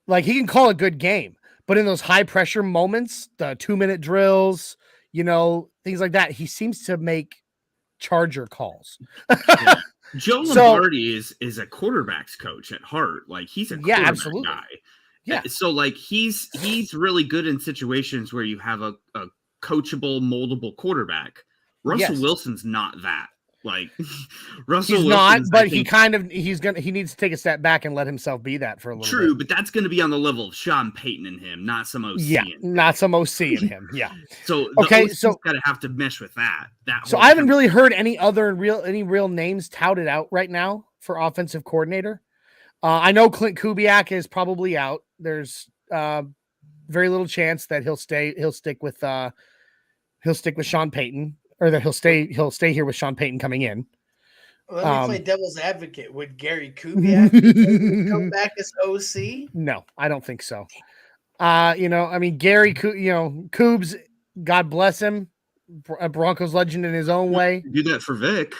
Like, he can call a good game, but in those high pressure moments, the 2-minute drills, things like that, he seems to make charger calls. Joe Lombardi is a quarterback's coach at heart. Like, he's a quarterback guy. Yeah. So like he's really good in situations where you have a coachable, moldable quarterback. Russell Wilson's not that. Like Russell Wilson's not, but he needs to take a step back and let himself be that for a little bit. True, but that's going to be on the level of Sean Payton and him, not some OC. Yeah, not some OC in him. Yeah. So OC's got to have to mesh with that. So I haven't really heard any real names touted out right now for offensive coordinator. I know Clint Kubiak is probably out. There's very little chance that he'll stick with Sean Payton. Or that he'll stay here with Sean Payton coming in. Let me play devil's advocate. Would Gary Kubiak come back as OC? No, I don't think so. Gary, Coobs, God bless him, a Broncos legend in his own way. Do that for Vic.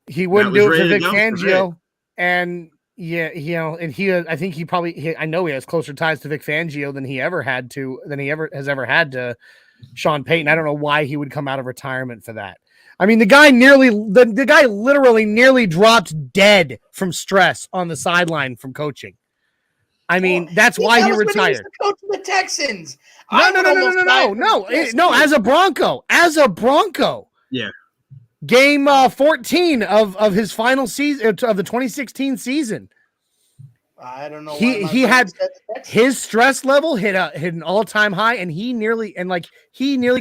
He wouldn't do it for Vic Fangio, and I think I know he has closer ties to Vic Fangio than he has ever had to Sean Payton. I don't know why he would come out of retirement for that. I mean, the guy literally nearly dropped dead from stress on the sideline from coaching. I mean, that's why he retired. He was the coach of the Texans. No. As a Bronco. Yeah. Game 14 of his final season of the 2016 season. I don't know. He had his stress level hit an all-time high, and he nearly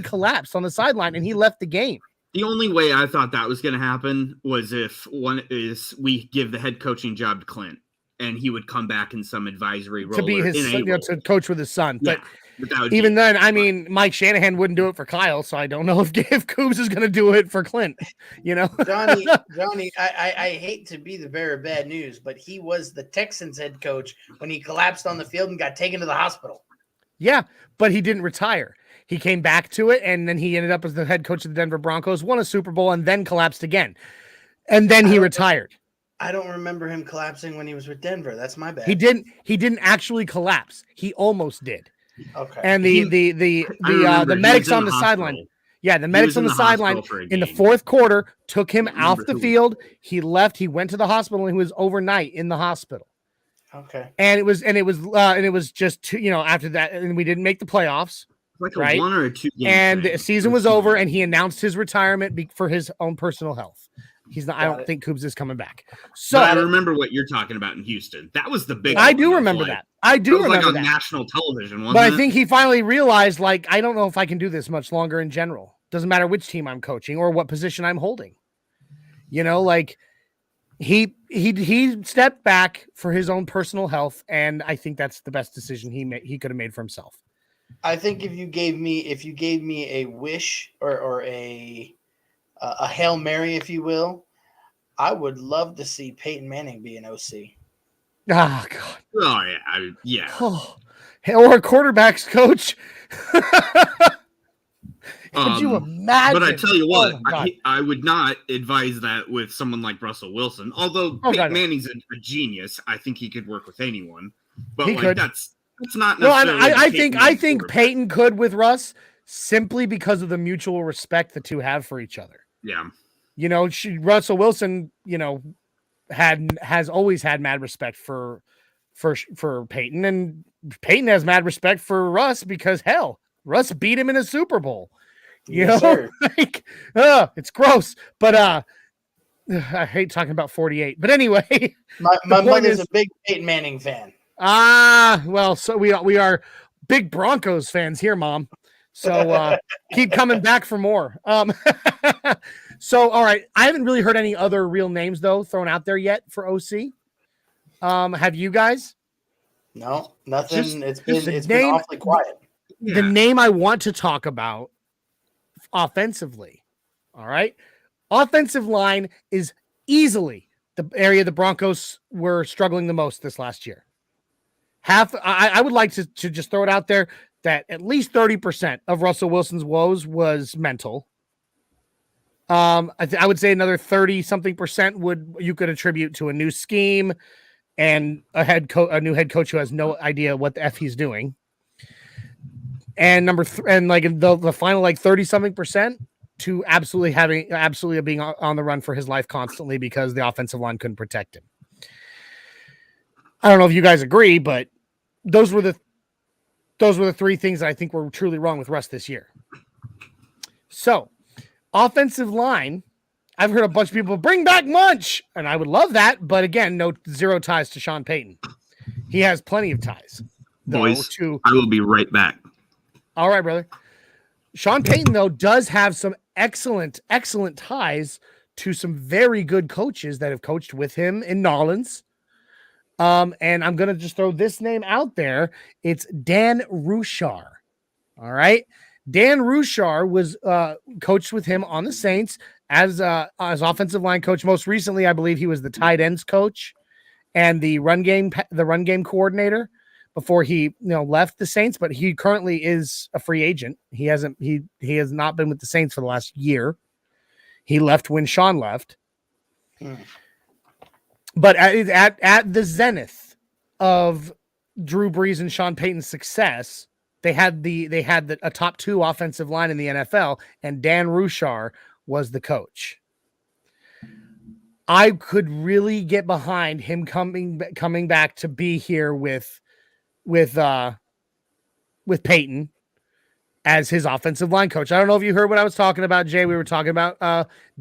collapsed on the sideline, and he left the game. The only way I thought that was going to happen was if we give the head coaching job to Clint, and he would come back in some advisory role to be his son, to coach with his son. Yeah. even then, I mean, Mike Shanahan wouldn't do it for Kyle, so I don't know if Coombs is going to do it for Clint. Johnny, I hate to be the bearer of bad news, but he was the Texans head coach when he collapsed on the field and got taken to the hospital. Yeah, but he didn't retire. He came back to it, and then he ended up as the head coach of the Denver Broncos, won a Super Bowl, and then collapsed again. And then he retired. I don't remember him collapsing when he was with Denver. That's my bad. He didn't actually collapse. He almost did. Okay. And the medics on the sideline. Yeah, the medics on the sideline in the fourth quarter took him off the field. He left. He went to the hospital, and he was overnight in the hospital. Okay. And it was just after that, and we didn't make the playoffs. Like a right? 1 or a 2 game and thing. the season was over, and he announced his retirement for his own personal health. He's not. I don't think Coombs is coming back. So but I remember what you're talking about in Houston. That was the big. I do remember that. I do remember like that. on national television, wasn't but it? I think he finally realized, like, I don't know if I can do this much longer in general. Doesn't matter which team I'm coaching or what position I'm holding. Like he stepped back for his own personal health, and I think that's the best decision he could have made for himself. I think if you gave me a wish or a Hail Mary, if you will, I would love to see Peyton Manning be an OC. Oh, God. Oh, yeah. Oh, or a quarterback's coach. Could you imagine? But I tell you what, oh, I would not advise that with someone like Russell Wilson. Although Peyton Manning's a genius, I think he could work with anyone. But he could. That's not necessarily. Well, I think Peyton could with Russ simply because of the mutual respect the two have for each other. Yeah. Russell Wilson, has always had mad respect for Peyton, and Peyton has mad respect for Russ because Russ beat him in a Super Bowl. It's gross, but I hate talking about 48. But anyway, my mother's a big Peyton Manning fan. Well, so we are big Broncos fans here, Mom. So keep coming back for more. So, all right. I haven't really heard any other real names, though, thrown out there yet for OC. Have you guys? No, nothing. It's been awfully quiet. Yeah. The name I want to talk about offensively. All right. Offensive line is easily the area the Broncos were struggling the most this last year. I would like to just throw it out there that at least 30% of Russell Wilson's woes was mental. I would say another 30-something% you could attribute to a new scheme and a new head coach who has no idea what the F he's doing. And the final 30-something% to absolutely being on the run for his life constantly because the offensive line couldn't protect him. I don't know if you guys agree, but those were the three things that I think were truly wrong with Russ this year. So, offensive line, I've heard a bunch of people bring back Munch, and I would love that, but again, zero ties to Sean Payton. He has plenty of ties. Boys, I will be right back. All right, brother. Sean Payton, though, does have some excellent ties to some very good coaches that have coached with him in Nolans. And I'm going to just throw this name out there. It's Dan Ruchar. All right. Dan Ruchar was coached with him on the Saints as offensive line coach. Most recently, I believe he was the tight ends coach and the run game coordinator before he left the Saints. But he currently is a free agent. He has not been with the Saints for the last year. He left when Sean left. But at the zenith of Drew Brees and Sean Payton's success, they had a top 2 offensive line in the NFL, and Dan Ruchar was the coach. I could really get behind him coming back to be here with Peyton as his offensive line coach. I don't know if you heard what I was talking about, Jay. We were talking about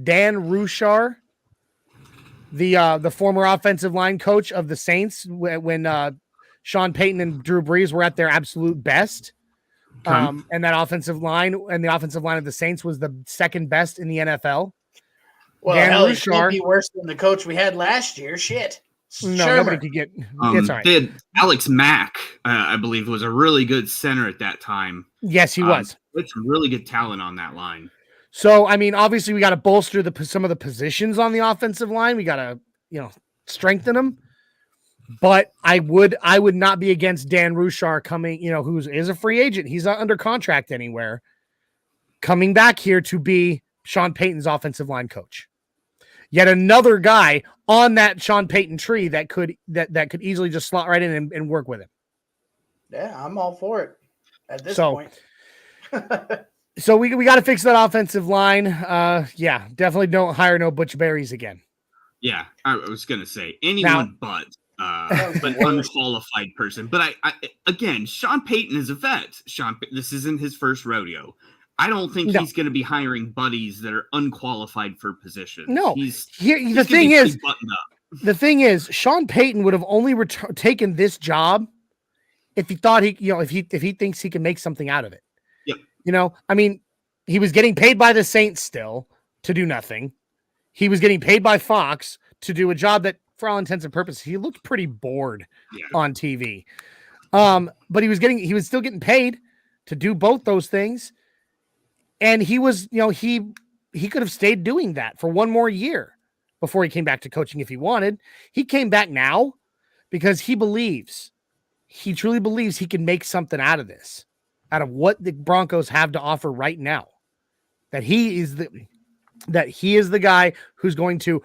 Dan Ruchar, the former offensive line coach of the Saints when Sean Payton and Drew Brees were at their absolute best. And that offensive line and the offensive line of the Saints was the second best in the NFL. Well, hell, it can't be worse than the coach we had last year. Shit. No, nobody could get. It's all right. They had Alex Mack, I believe, was a really good center at that time. Yes, he was. With some really good talent on that line. So, I mean, obviously, we got to bolster some of the positions on the offensive line. We got to, strengthen them. But I would not be against Dan Rushar coming, who is a free agent. He's not under contract anywhere. Coming back here to be Sean Payton's offensive line coach. Yet another guy on that Sean Payton tree that could easily just slot right in and work with him. Yeah, I'm all for it at this point. So we got to fix that offensive line. Yeah, definitely don't hire no Butch Berries again. Yeah, I was gonna say anyone but an unqualified person. But I again, Sean Payton is a vet. This isn't his first rodeo. I don't think he's going to be hiring buddies that are unqualified for positions. No, the thing is, Sean Payton would have only taken this job if he thought if he thinks he can make something out of it. Yep. I mean, he was getting paid by the Saints still to do nothing. He was getting paid by Fox to do a job that, for all intents and purposes, he looked pretty bored on TV. But he was still getting paid to do both those things. And he was, he could have stayed doing that for one more year before he came back to coaching if he wanted. He came back now because he truly believes he can make something out of this, out of what the Broncos have to offer right now. That he is the guy who's going to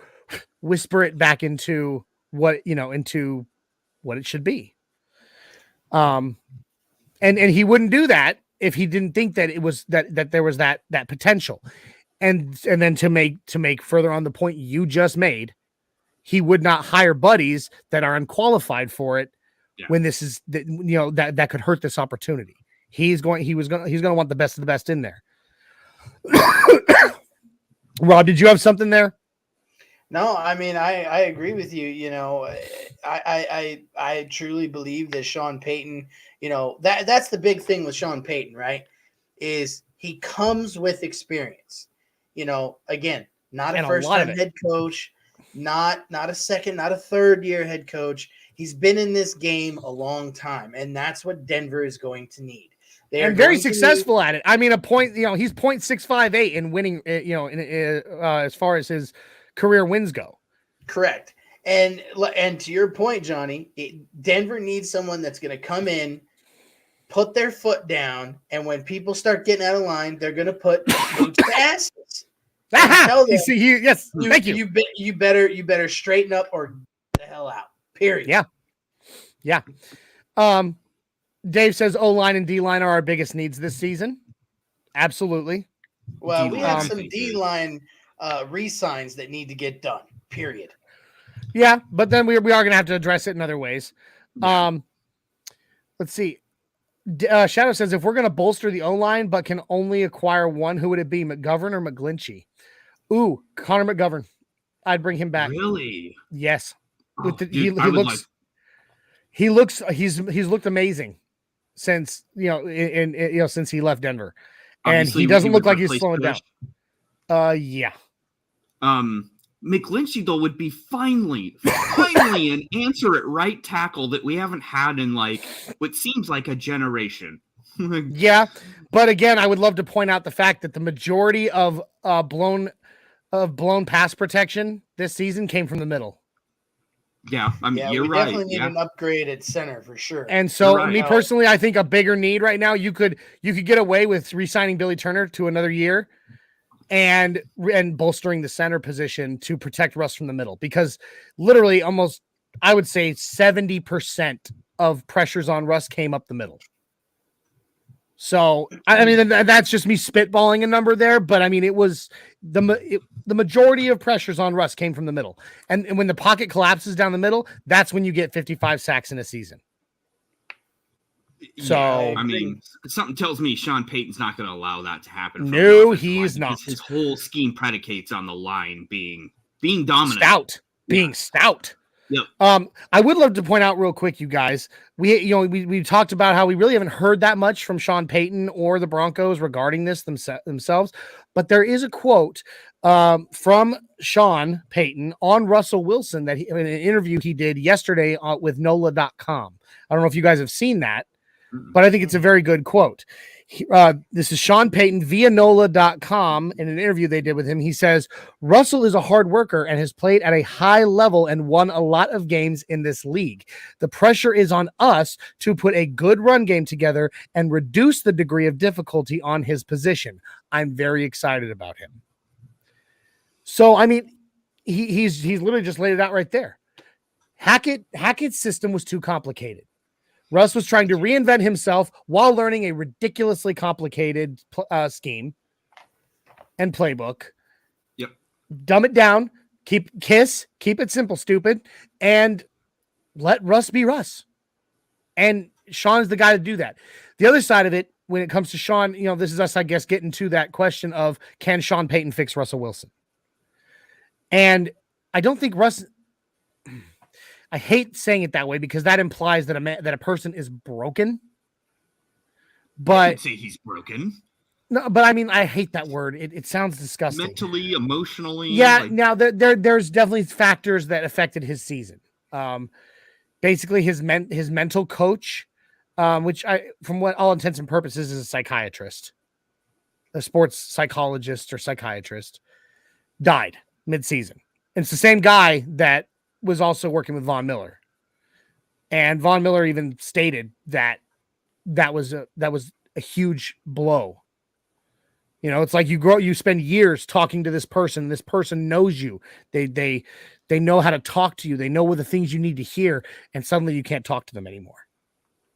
whisper it back into what it should be. And he wouldn't do that if he didn't think that it was that there was that potential. And then to make further on the point you just made, he would not hire buddies that are unqualified for it when this is that could hurt this opportunity. He's going to want the best of the best in there. Rob, did you have something there? No, I mean, I agree with you. I truly believe that Sean Payton, that's the big thing with Sean Payton, right? Is he comes with experience. Again, not a first-time head coach, not a second, not a third-year head coach. He's been in this game a long time, and that's what Denver is going to need. And very successful at it. I mean, he's 0.658 in winning, as far as his career wins go. Correct. And to your point, Johnny, Denver needs someone that's going to come in, put their foot down, and when people start getting out of line, they're going to put boots to asses. Yes, thank you. You better straighten up or get the hell out. Period. Yeah. Dave says O-line and D-line are our biggest needs this season. Absolutely. Well, we have some D-line re-signs that need to get done. Period. Yeah, but then we are going to have to address it in other ways. Yeah. Let's see. Shadow says, if we're going to bolster the O-line but can only acquire one, who would it be, McGovern or McGlinchey? Ooh, Connor McGovern. I'd bring him back. Really? Yes. He's looked amazing since since he left Denver. Obviously, and he doesn't look like he's slowing down. Yeah. McGlinchey, though, would be finally an answer at right tackle that we haven't had in what seems like a generation. Yeah, but again, I would love to point out the fact that the majority of blown pass protection this season came from the middle. Yeah, you're we right. Definitely need an upgrade at center for sure. And so, me personally, I think a bigger need right now. You could get away with re-signing Billy Turner to another year, and bolstering the center position to protect Russ from the middle, because literally almost, I would say 70% of pressures on Russ came up the middle. So, I mean, that's just me spitballing a number there, but I mean, it was the majority of pressures on Russ came from the middle. And when the pocket collapses down the middle, that's when you get 55 sacks in a season. So, I mean, something tells me Sean Payton's not going to allow that to happen. No, he's not. His whole scheme predicates on the line being dominant. Being stout. Yep. I would love to point out real quick, you guys, we talked about how we really haven't heard that much from Sean Payton or the Broncos regarding this themselves, but there is a quote from Sean Payton on Russell Wilson in an interview he did yesterday with NOLA.com. I don't know if you guys have seen that, but I think it's a very good quote. This is Sean Payton via NOLA.com in an interview they did with him. He says, Russell is a hard worker and has played at a high level and won a lot of games in this league. The pressure is on us to put a good run game together and reduce the degree of difficulty on his position. I'm very excited about him. So, I mean, he's literally just laid it out right there. Hackett's system was too complicated. Russ was trying to reinvent himself while learning a ridiculously complicated scheme and playbook. Yep. Dumb it down, keep it simple, stupid, and let Russ be Russ. And Sean's the guy to do that. The other side of it, when it comes to Sean, this is us, I guess, getting to that question of, can Sean Payton fix Russell Wilson? And I don't think Russ... I hate saying it that way because that implies that a person is broken. But I would say he's broken. No, but I mean, I hate that word. It sounds disgusting. Mentally, emotionally. Yeah. Now there's definitely factors that affected his season. Basically his mental coach, which from what all intents and purposes is a psychiatrist, a sports psychologist or psychiatrist, died mid-season. And it's the same guy that was also working with Von Miller. And Von Miller even stated that was a huge blow. It's like you spend years talking to this person. This person knows you. They know how to talk to you. They know what the things you need to hear. And suddenly you can't talk to them anymore.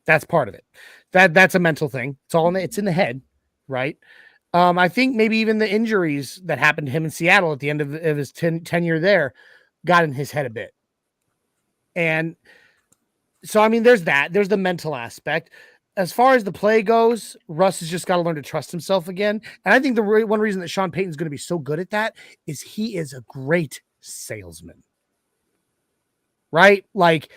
That's part of it. That's a mental thing. It's in the head, right? I think maybe even the injuries that happened to him in Seattle at the end of his tenure there got in his head a bit. And so, I mean, there's that. There's the mental aspect. As far as the play goes, Russ has just got to learn to trust himself again. And I think the one reason that Sean Payton's going to be so good at that is he is a great salesman. Right? Like,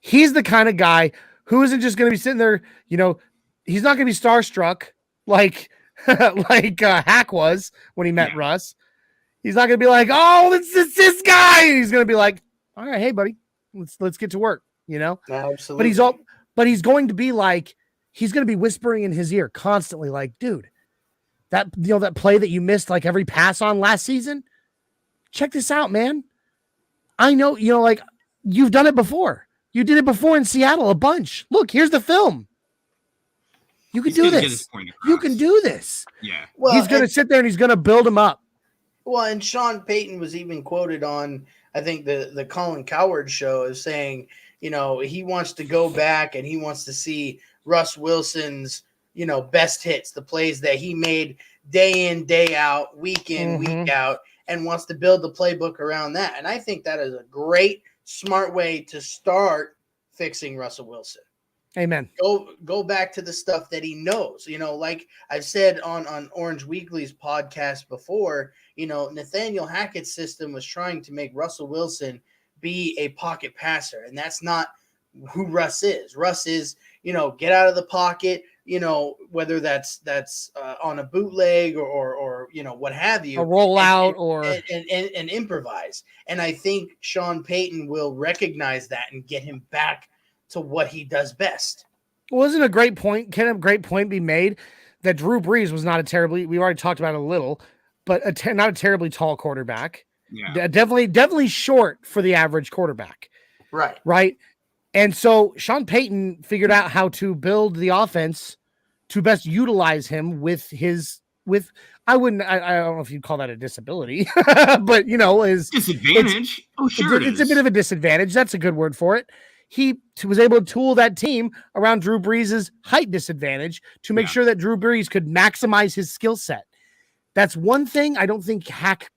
he's the kind of guy who isn't just going to be sitting there, he's not going to be starstruck like Hack was when he met Russ. He's not going to be like, oh, it's this guy. He's going to be like, all right, hey, buddy. Let's get to work, Absolutely. But he's going to be like, he's going to be whispering in his ear constantly, like, dude, that play that you missed like every pass on last season, check this out, man. I know, like, you've done it before. You did it before in Seattle a bunch. Look, here's the film. You can do this. You can do this. Yeah. Well, he's going to sit there and he's going to build him up. Well, and Sean Payton was even quoted on, I think, the Colin Cowherd show as saying, he wants to go back and he wants to see Russ Wilson's, best hits, the plays that he made day in, day out, week in, week out, and wants to build the playbook around that. And I think that is a great, smart way to start fixing Russell Wilson. Amen. Go back to the stuff that he knows. Like I've said on Orange Weekly's podcast before, Nathaniel Hackett's system was trying to make Russell Wilson be a pocket passer, and that's not who Russ is. Russ is, get out of the pocket, whether that's on a bootleg or what have you, a rollout and improvise. And I think Sean Payton will recognize that and get him back to what he does best. Well, isn't a great point? Can a great point be made that Drew Brees was not we already talked about it a little, but not a terribly tall quarterback. Yeah. Definitely short for the average quarterback. Right. Right. And so Sean Payton figured out how to build the offense to best utilize him I don't know if you'd call that a disability, but his disadvantage. It's a bit of a disadvantage. That's a good word for it. He was able to tool that team around Drew Brees' height disadvantage to make sure that Drew Brees could maximize his skill set. That's one thing I don't think Hack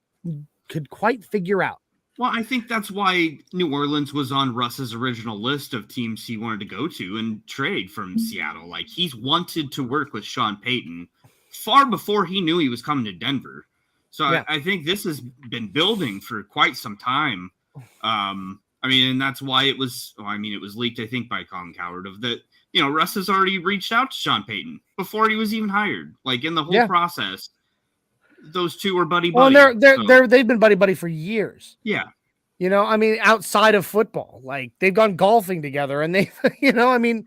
could quite figure out. Well, I think that's why New Orleans was on Russ's original list of teams he wanted to go to and trade from Seattle. Like, he's wanted to work with Sean Payton far before he knew he was coming to Denver. So I think this has been building for quite some time. And that's why it was leaked, I think, by Colin Cowherd of that, Russ has already reached out to Sean Payton before he was even hired. Like, in the whole process, those two were buddy. Well, they've been buddy for years. Yeah. You know, I mean, outside of football, like they've gone golfing together, and they, you know, I mean,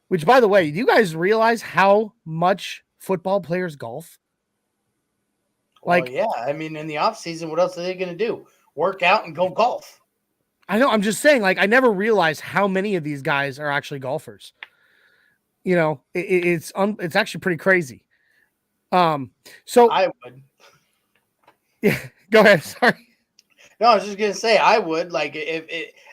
which by the way, do you guys realize how much football players golf? Like, yeah, I mean, in the off season, what else are they going to do? Work out and go golf. I know. I'm just saying, like, I never realized how many of these guys are actually golfers. You know, it's actually pretty crazy. So I would. Yeah, go ahead. Sorry. No, I was just gonna say I would. Like, if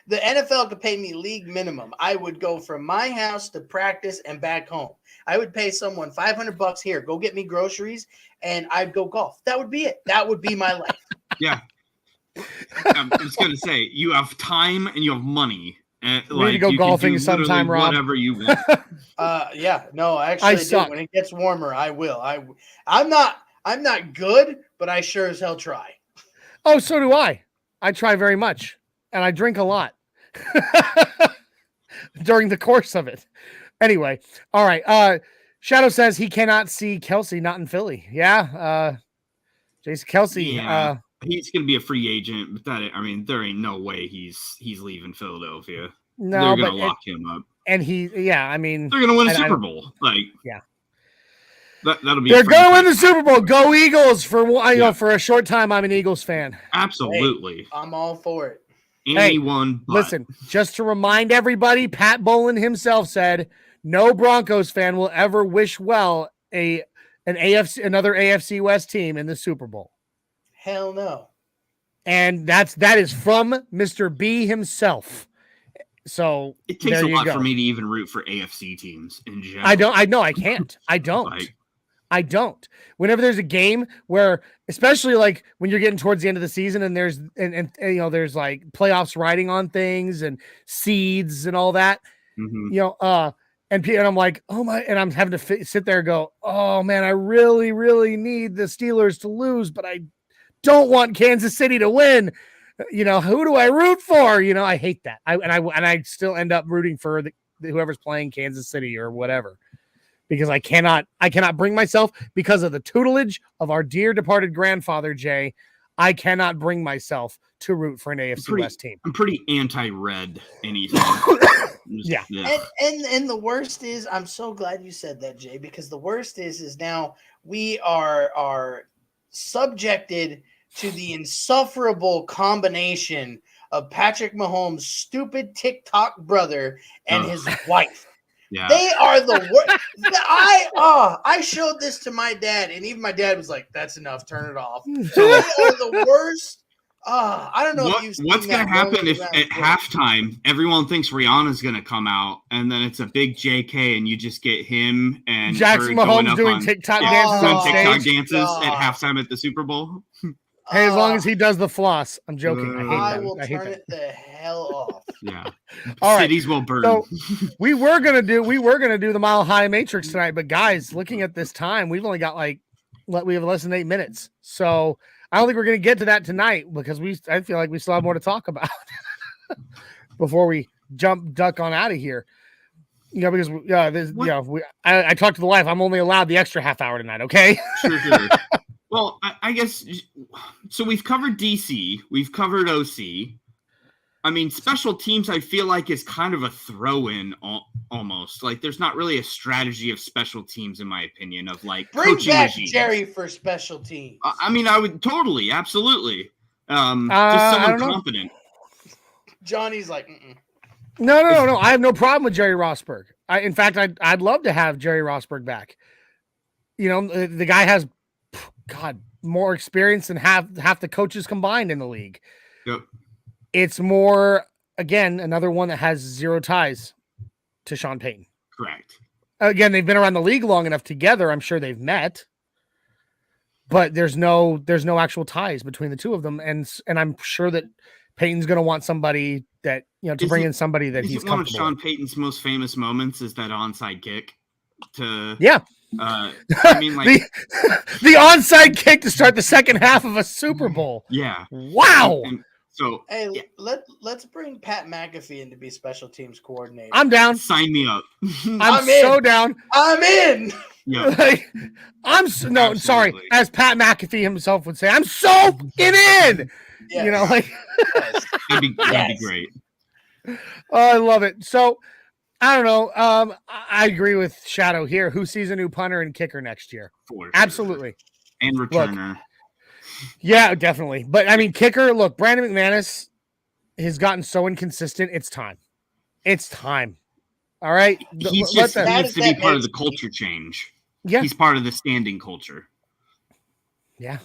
the NFL could pay me league minimum, I would go from my house to practice and back home. I would pay someone $500 here, go get me groceries, and I'd go golf. That would be it. That would be my life. Yeah. I'm just gonna say, you have time and you have money. And, we need to go golfing sometime, Rob. Whatever you want. Yeah. No, actually, I do. When it gets warmer, I will. I'm not good, but I sure as hell try. Oh, so do I. I try very much, and I drink a lot during the course of it. Anyway, all right. Shadow says he cannot see Kelsey not in Philly. Yeah. Jason Kelsey. Yeah. He's going to be a free agent, but there ain't no way he's leaving Philadelphia. No, they're going to lock him up. And they're going to win a Super Bowl. Yeah. That'll be. They're going to win the Super Bowl. Go Eagles! For a short time, I'm an Eagles fan. Absolutely, hey, I'm all for it. Anyone? Hey, listen, just to remind everybody, Pat Bowlen himself said, "No Broncos fan will ever wish well another AFC West team in the Super Bowl." Hell no. And that is from Mr. B himself. So it takes a lot for me to even root for AFC teams in general. I know I can't. I don't. I don't. Whenever there's a game where, especially like when you're getting towards the end of the season and there's there's like playoffs riding on things and seeds and all that, and I'm like, oh my, and I'm having to sit there and go, oh man, I really, really need the Steelers to lose, but I don't want Kansas City to win. Who do I root for? I hate that. I still end up rooting for whoever's playing Kansas City or whatever. Because I cannot bring myself, because of the tutelage of our dear departed grandfather, Jay, I cannot bring myself to root for an AFC West team. I'm pretty anti-red anything. Yeah. And the worst is, I'm so glad you said that, Jay, because the worst is now we are subjected to the insufferable combination of Patrick Mahomes' stupid TikTok brother and his wife. Yeah. They are the worst. I showed this to my dad, and even my dad was like, "That's enough. Turn it off." They are the worst. I don't know what's going to happen if at halftime everyone thinks Rihanna's going to come out, and then it's a big JK, and you just get him and Jackson Mahomes doing TikTok dances on stage. TikTok dances at halftime at the Super Bowl. Hey, as long as he does the floss, I'm joking. I will turn it the hell off. Yeah. All right. Cities will burn. So we were gonna do the Mile High Matrix tonight, but guys, looking at this time, we've only got we have less than 8 minutes. So I don't think we're gonna get to that tonight because I feel like we still have more to talk about before we duck on out of here. Because I talked to the wife. I'm only allowed the extra half hour tonight. Okay. Sure. Well, I guess so. We've covered DC, we've covered OC. I mean, special teams, I feel like is kind of a throw-in almost. Like, there's not really a strategy of special teams, in my opinion, of like bring coaching back regimes. Jerry for special teams. I mean, I would totally, absolutely. Just someone competent. Johnny's like, mm-mm. No. I have no problem with Jerry Rosberg. In fact, I'd love to have Jerry Rosberg back. The guy has, more experience than half the coaches combined in the league. Yep. It's more, again, another one that has zero ties to Sean Payton. Correct. Again, they've been around the league long enough together. I'm sure they've met, but there's no actual ties between the two of them. And I'm sure that Payton's going to want somebody that, to bring in somebody that he's comfortable. One of Sean Payton's most famous moments is that onside kick I mean, like the onside kick to start the second half of a Super Bowl. Yeah. Wow. So Hey, let's bring Pat McAfee in to be special teams coordinator. I'm down. sign me up. I'm so down. I'm in. Yeah. Like, sorry. As Pat McAfee himself would say, I'm so fucking in. Yes. You know, like That'd be great. I love it. So I don't know. I agree with Shadow here. Who sees a new punter and kicker next year? Absolutely. And returner. Look, yeah, definitely. But I mean, kicker. Look, Brandon McManus has gotten so inconsistent. It's time. It's time. All right. He just needs to be part of the culture change. Yeah. He's part of the standing culture. Yeah.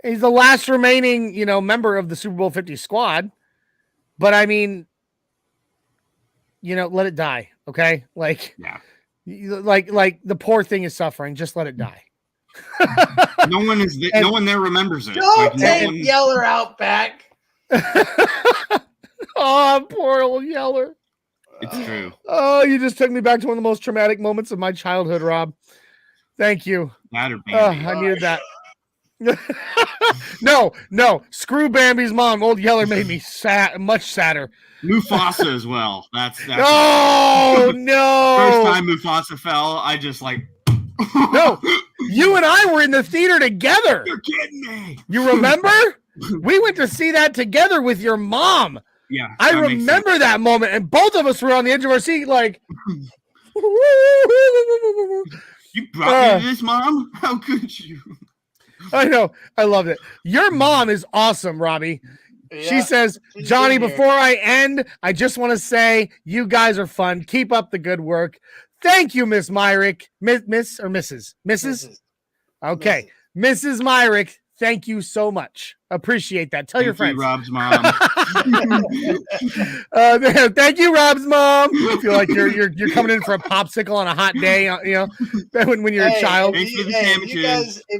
He's the last remaining, member of the Super Bowl 50 squad. But I mean, let it die. Okay. Like, yeah. Like the poor thing is suffering. Just let it die. No one there remembers it. Don't take Yeller out back. Oh, poor old Yeller. It's true. Oh, you just took me back to one of the most traumatic moments of my childhood, Rob. Thank you. That or I needed that. No. Screw Bambi's mom. Old Yeller made me sad, much sadder. Mufasa as well. That's no. First time Mufasa fell, I just like. No, you and I were in the theater together. You're kidding me. You remember? We went to see that together with your mom. Yeah, I remember that moment, and both of us were on the edge of our seat, like. You brought me to this, Mom? How could you? I know. I love it. Your mom is awesome, Robbie. Yeah, she says, Johnny, before I end, I just want to say you guys are fun. Keep up the good work. Thank you, Miss Myrick. Miss or Mrs.? Mrs.? Okay. Mrs. Myrick, thank you so much. Appreciate that. Tell your friends. Rob's mom. Thank you, Rob's mom. I feel like you're coming in for a popsicle on a hot day, when you're a child. If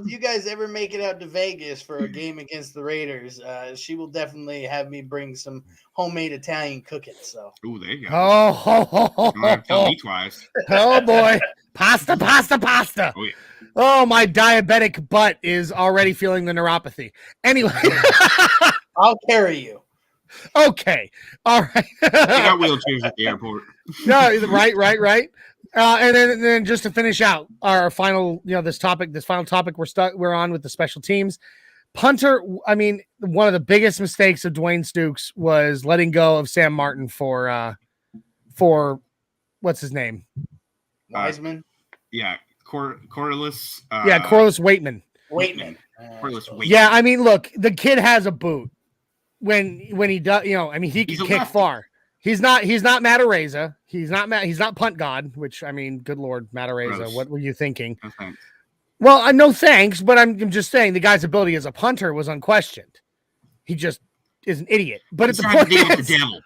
you guys ever make it out to Vegas for a game against the Raiders, she will definitely have me bring some homemade Italian cooking. So. Oh, there you go. Oh, tell me twice. Oh boy, pasta. Oh yeah. Oh, my diabetic butt is already feeling the neuropathy. Anyway. I'll carry you. Okay. All right. They got wheelchairs at the airport. No, right. And then just to finish out our final, this final topic we're on with the special teams. Punter, I mean, one of the biggest mistakes of Dwayne Stukes was letting go of Sam Martin for what's his name? Wiseman? Yeah. Corliss. Corliss Waitman. Corliss Waitman. Yeah, I mean, look, the kid has a boot. When he does, he can kick far. He's not Matt Araiza. He's not punt god, which, I mean, good Lord, Matt Araiza. Gross. What were you thinking? No thanks. Well, I no thanks, but I'm just saying the guy's ability as a punter was unquestioned. He just is an idiot. But it's the point is, the devil.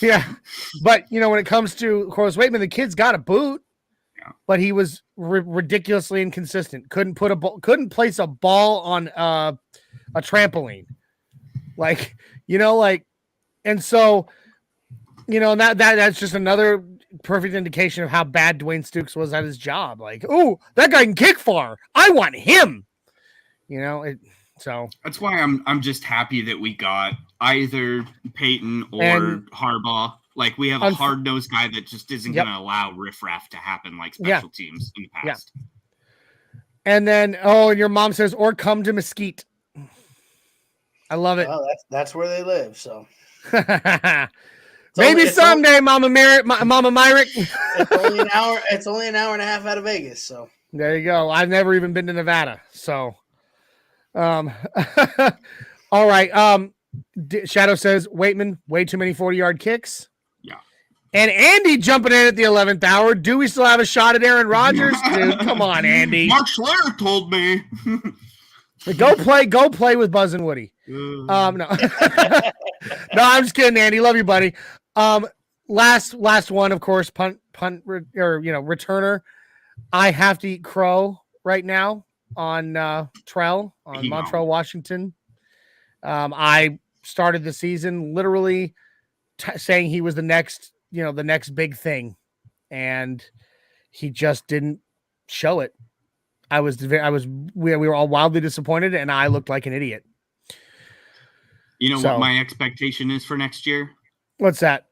Yeah. But when it comes to Corliss Waitman, the kid's got a boot. But he was ridiculously inconsistent. Couldn't place a ball on a trampoline, and so, that's just another perfect indication of how bad Dwayne Stukes was at his job. Like, oh, that guy can kick far. I want him. So that's why I'm just happy that we got either Peyton or Harbaugh. Like, we have a hard-nosed guy that just isn't going to allow riffraff to happen like special teams in the past. Yeah. And then, and your mom says, or come to Mesquite. I love it. Well, that's where they live, so. Maybe someday, Mama Myrick. It's only an hour and a half out of Vegas, so. There you go. I've never even been to Nevada, so. All right. Shadow says, Waitman, way too many 40-yard kicks. And Andy jumping in at the 11th hour. Do we still have a shot at Aaron Rodgers? Dude, come on, Andy. Mark Schler told me. Go play with Buzz and Woody. No. No, I'm just kidding, Andy. Love you, buddy. Last one, of course, punt returner. I have to eat crow right now on Montreal, Washington. I started the season literally saying he was the next big thing, and he just didn't show it. We were all wildly disappointed, and I looked like an idiot. You know what my expectation is for next year? What's that?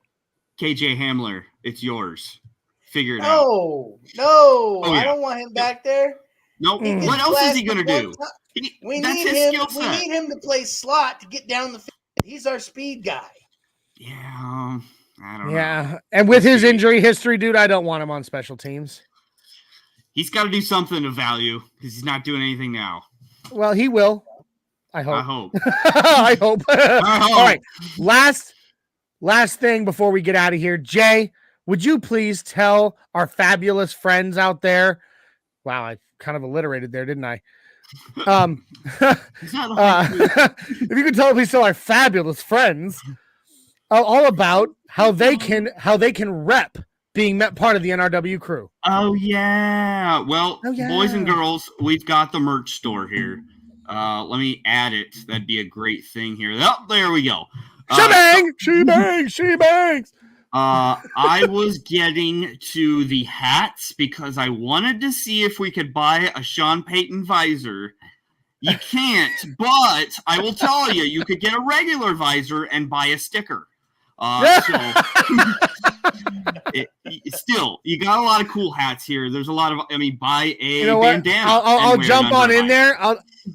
KJ Hamler, it's yours. Figure it out. No, Oh, yeah. I don't want him back there. Nope. What else is he going to do? We need him to play slot to get down the field. He's our speed guy. Yeah, I don't know. Yeah, and with his injury history, dude, I don't want him on special teams. He's got to do something of value because he's not doing anything now. Well, he will. I hope. I hope. All right. Last thing before we get out of here. Jay, would you please tell our fabulous friends out there? Wow, I kind of alliterated there, didn't I? If you could please tell our fabulous friends all about how they can rep being part of the NRW crew. Oh yeah. Well, boys and girls, we've got the merch store here. Let me add it. That'd be a great thing here. Oh, there we go. She bangs. I was getting to the hats because I wanted to see if we could buy a Sean Payton visor. You can't, but I will tell you, you could get a regular visor and buy a sticker. Still, you got a lot of cool hats here. There's a lot of, buy a bandana. I'll jump on in there.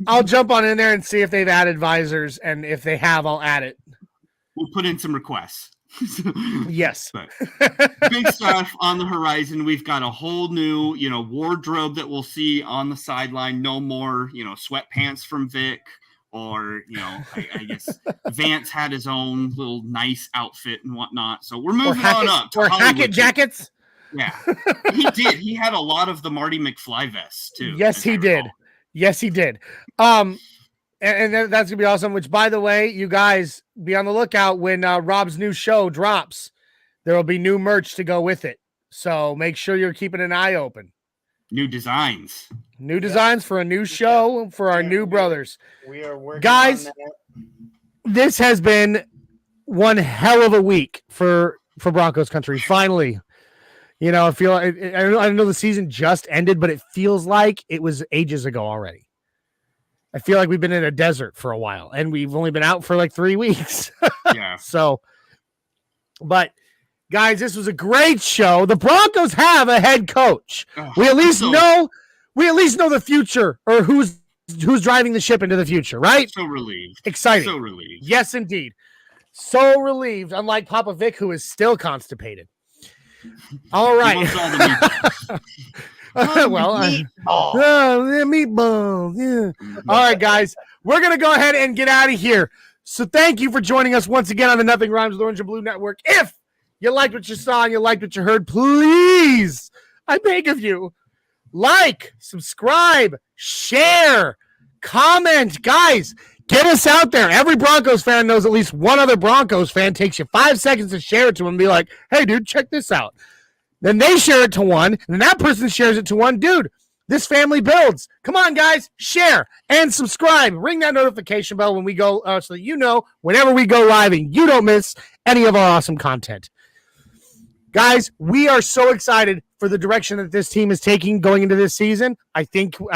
I'll jump on in there and see if they've added visors, and if they have, I'll add it. We'll put in some requests. Yes. Big stuff on the horizon. We've got a whole new, wardrobe that we'll see on the sideline. No more, sweatpants from Vic, or, I guess Vance had his own little nice outfit and whatnot. So we're moving on up to Hackett jackets. Yeah, he did. He had a lot of the Marty McFly vests too. Yes, he did. Yes, he did. And that's gonna be awesome. Which, by the way, you guys be on the lookout when Rob's new show drops. There will be new merch to go with it, so make sure you're keeping an eye open. New designs for a new show for our new brothers. We are working, guys. On that. This has been one hell of a week for Broncos Country. Finally, I feel I know the season just ended, but it feels like it was ages ago already. I feel like we've been in a desert for a while, and we've only been out for like 3 weeks. Yeah. So, but guys, this was a great show. The Broncos have a head coach. We at least know the future, or who's driving the ship into the future, right? So relieved. Exciting. So relieved. Yes, indeed. So relieved, unlike Papa Vic, who is still constipated. All right. Meatballs. Yeah. All right, guys, we're gonna go ahead and get out of here. So thank you for joining us once again on the Nothing Rhymes with Orange and Blue Network. If you liked what you saw and you liked what you heard, please, I beg of you, like, subscribe, share, comment, guys. Get us out there. Every Broncos fan knows at least one other Broncos fan. Takes you 5 seconds to share it to them and be like, "Hey, dude, check this out." Then they share it to one, and that person shares it to one. Dude, this family builds. Come on, guys, share and subscribe. Ring that notification bell when we go, so that you know whenever we go live and you don't miss any of our awesome content. Guys, we are so excited for the direction that this team is taking going into this season. I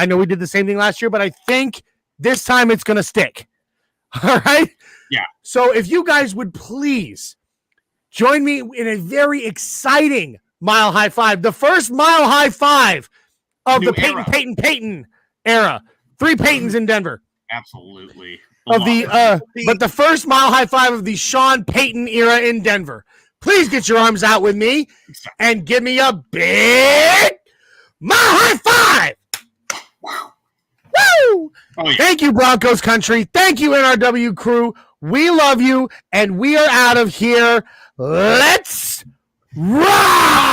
know we did the same thing last year, but I think this time it's going to stick. All right? Yeah. So if you guys would please join me in a very exciting Mile High Five, the first Mile High Five of the Payton era. 3 Paytons in Denver. Absolutely. But the first Mile High Five of the Sean Payton era in Denver. Please get your arms out with me and give me a big Mile High Five. Woo! Oh, yeah. Thank you, Broncos Country. Thank you, NRW Crew. We love you, and we are out of here. Let's ride!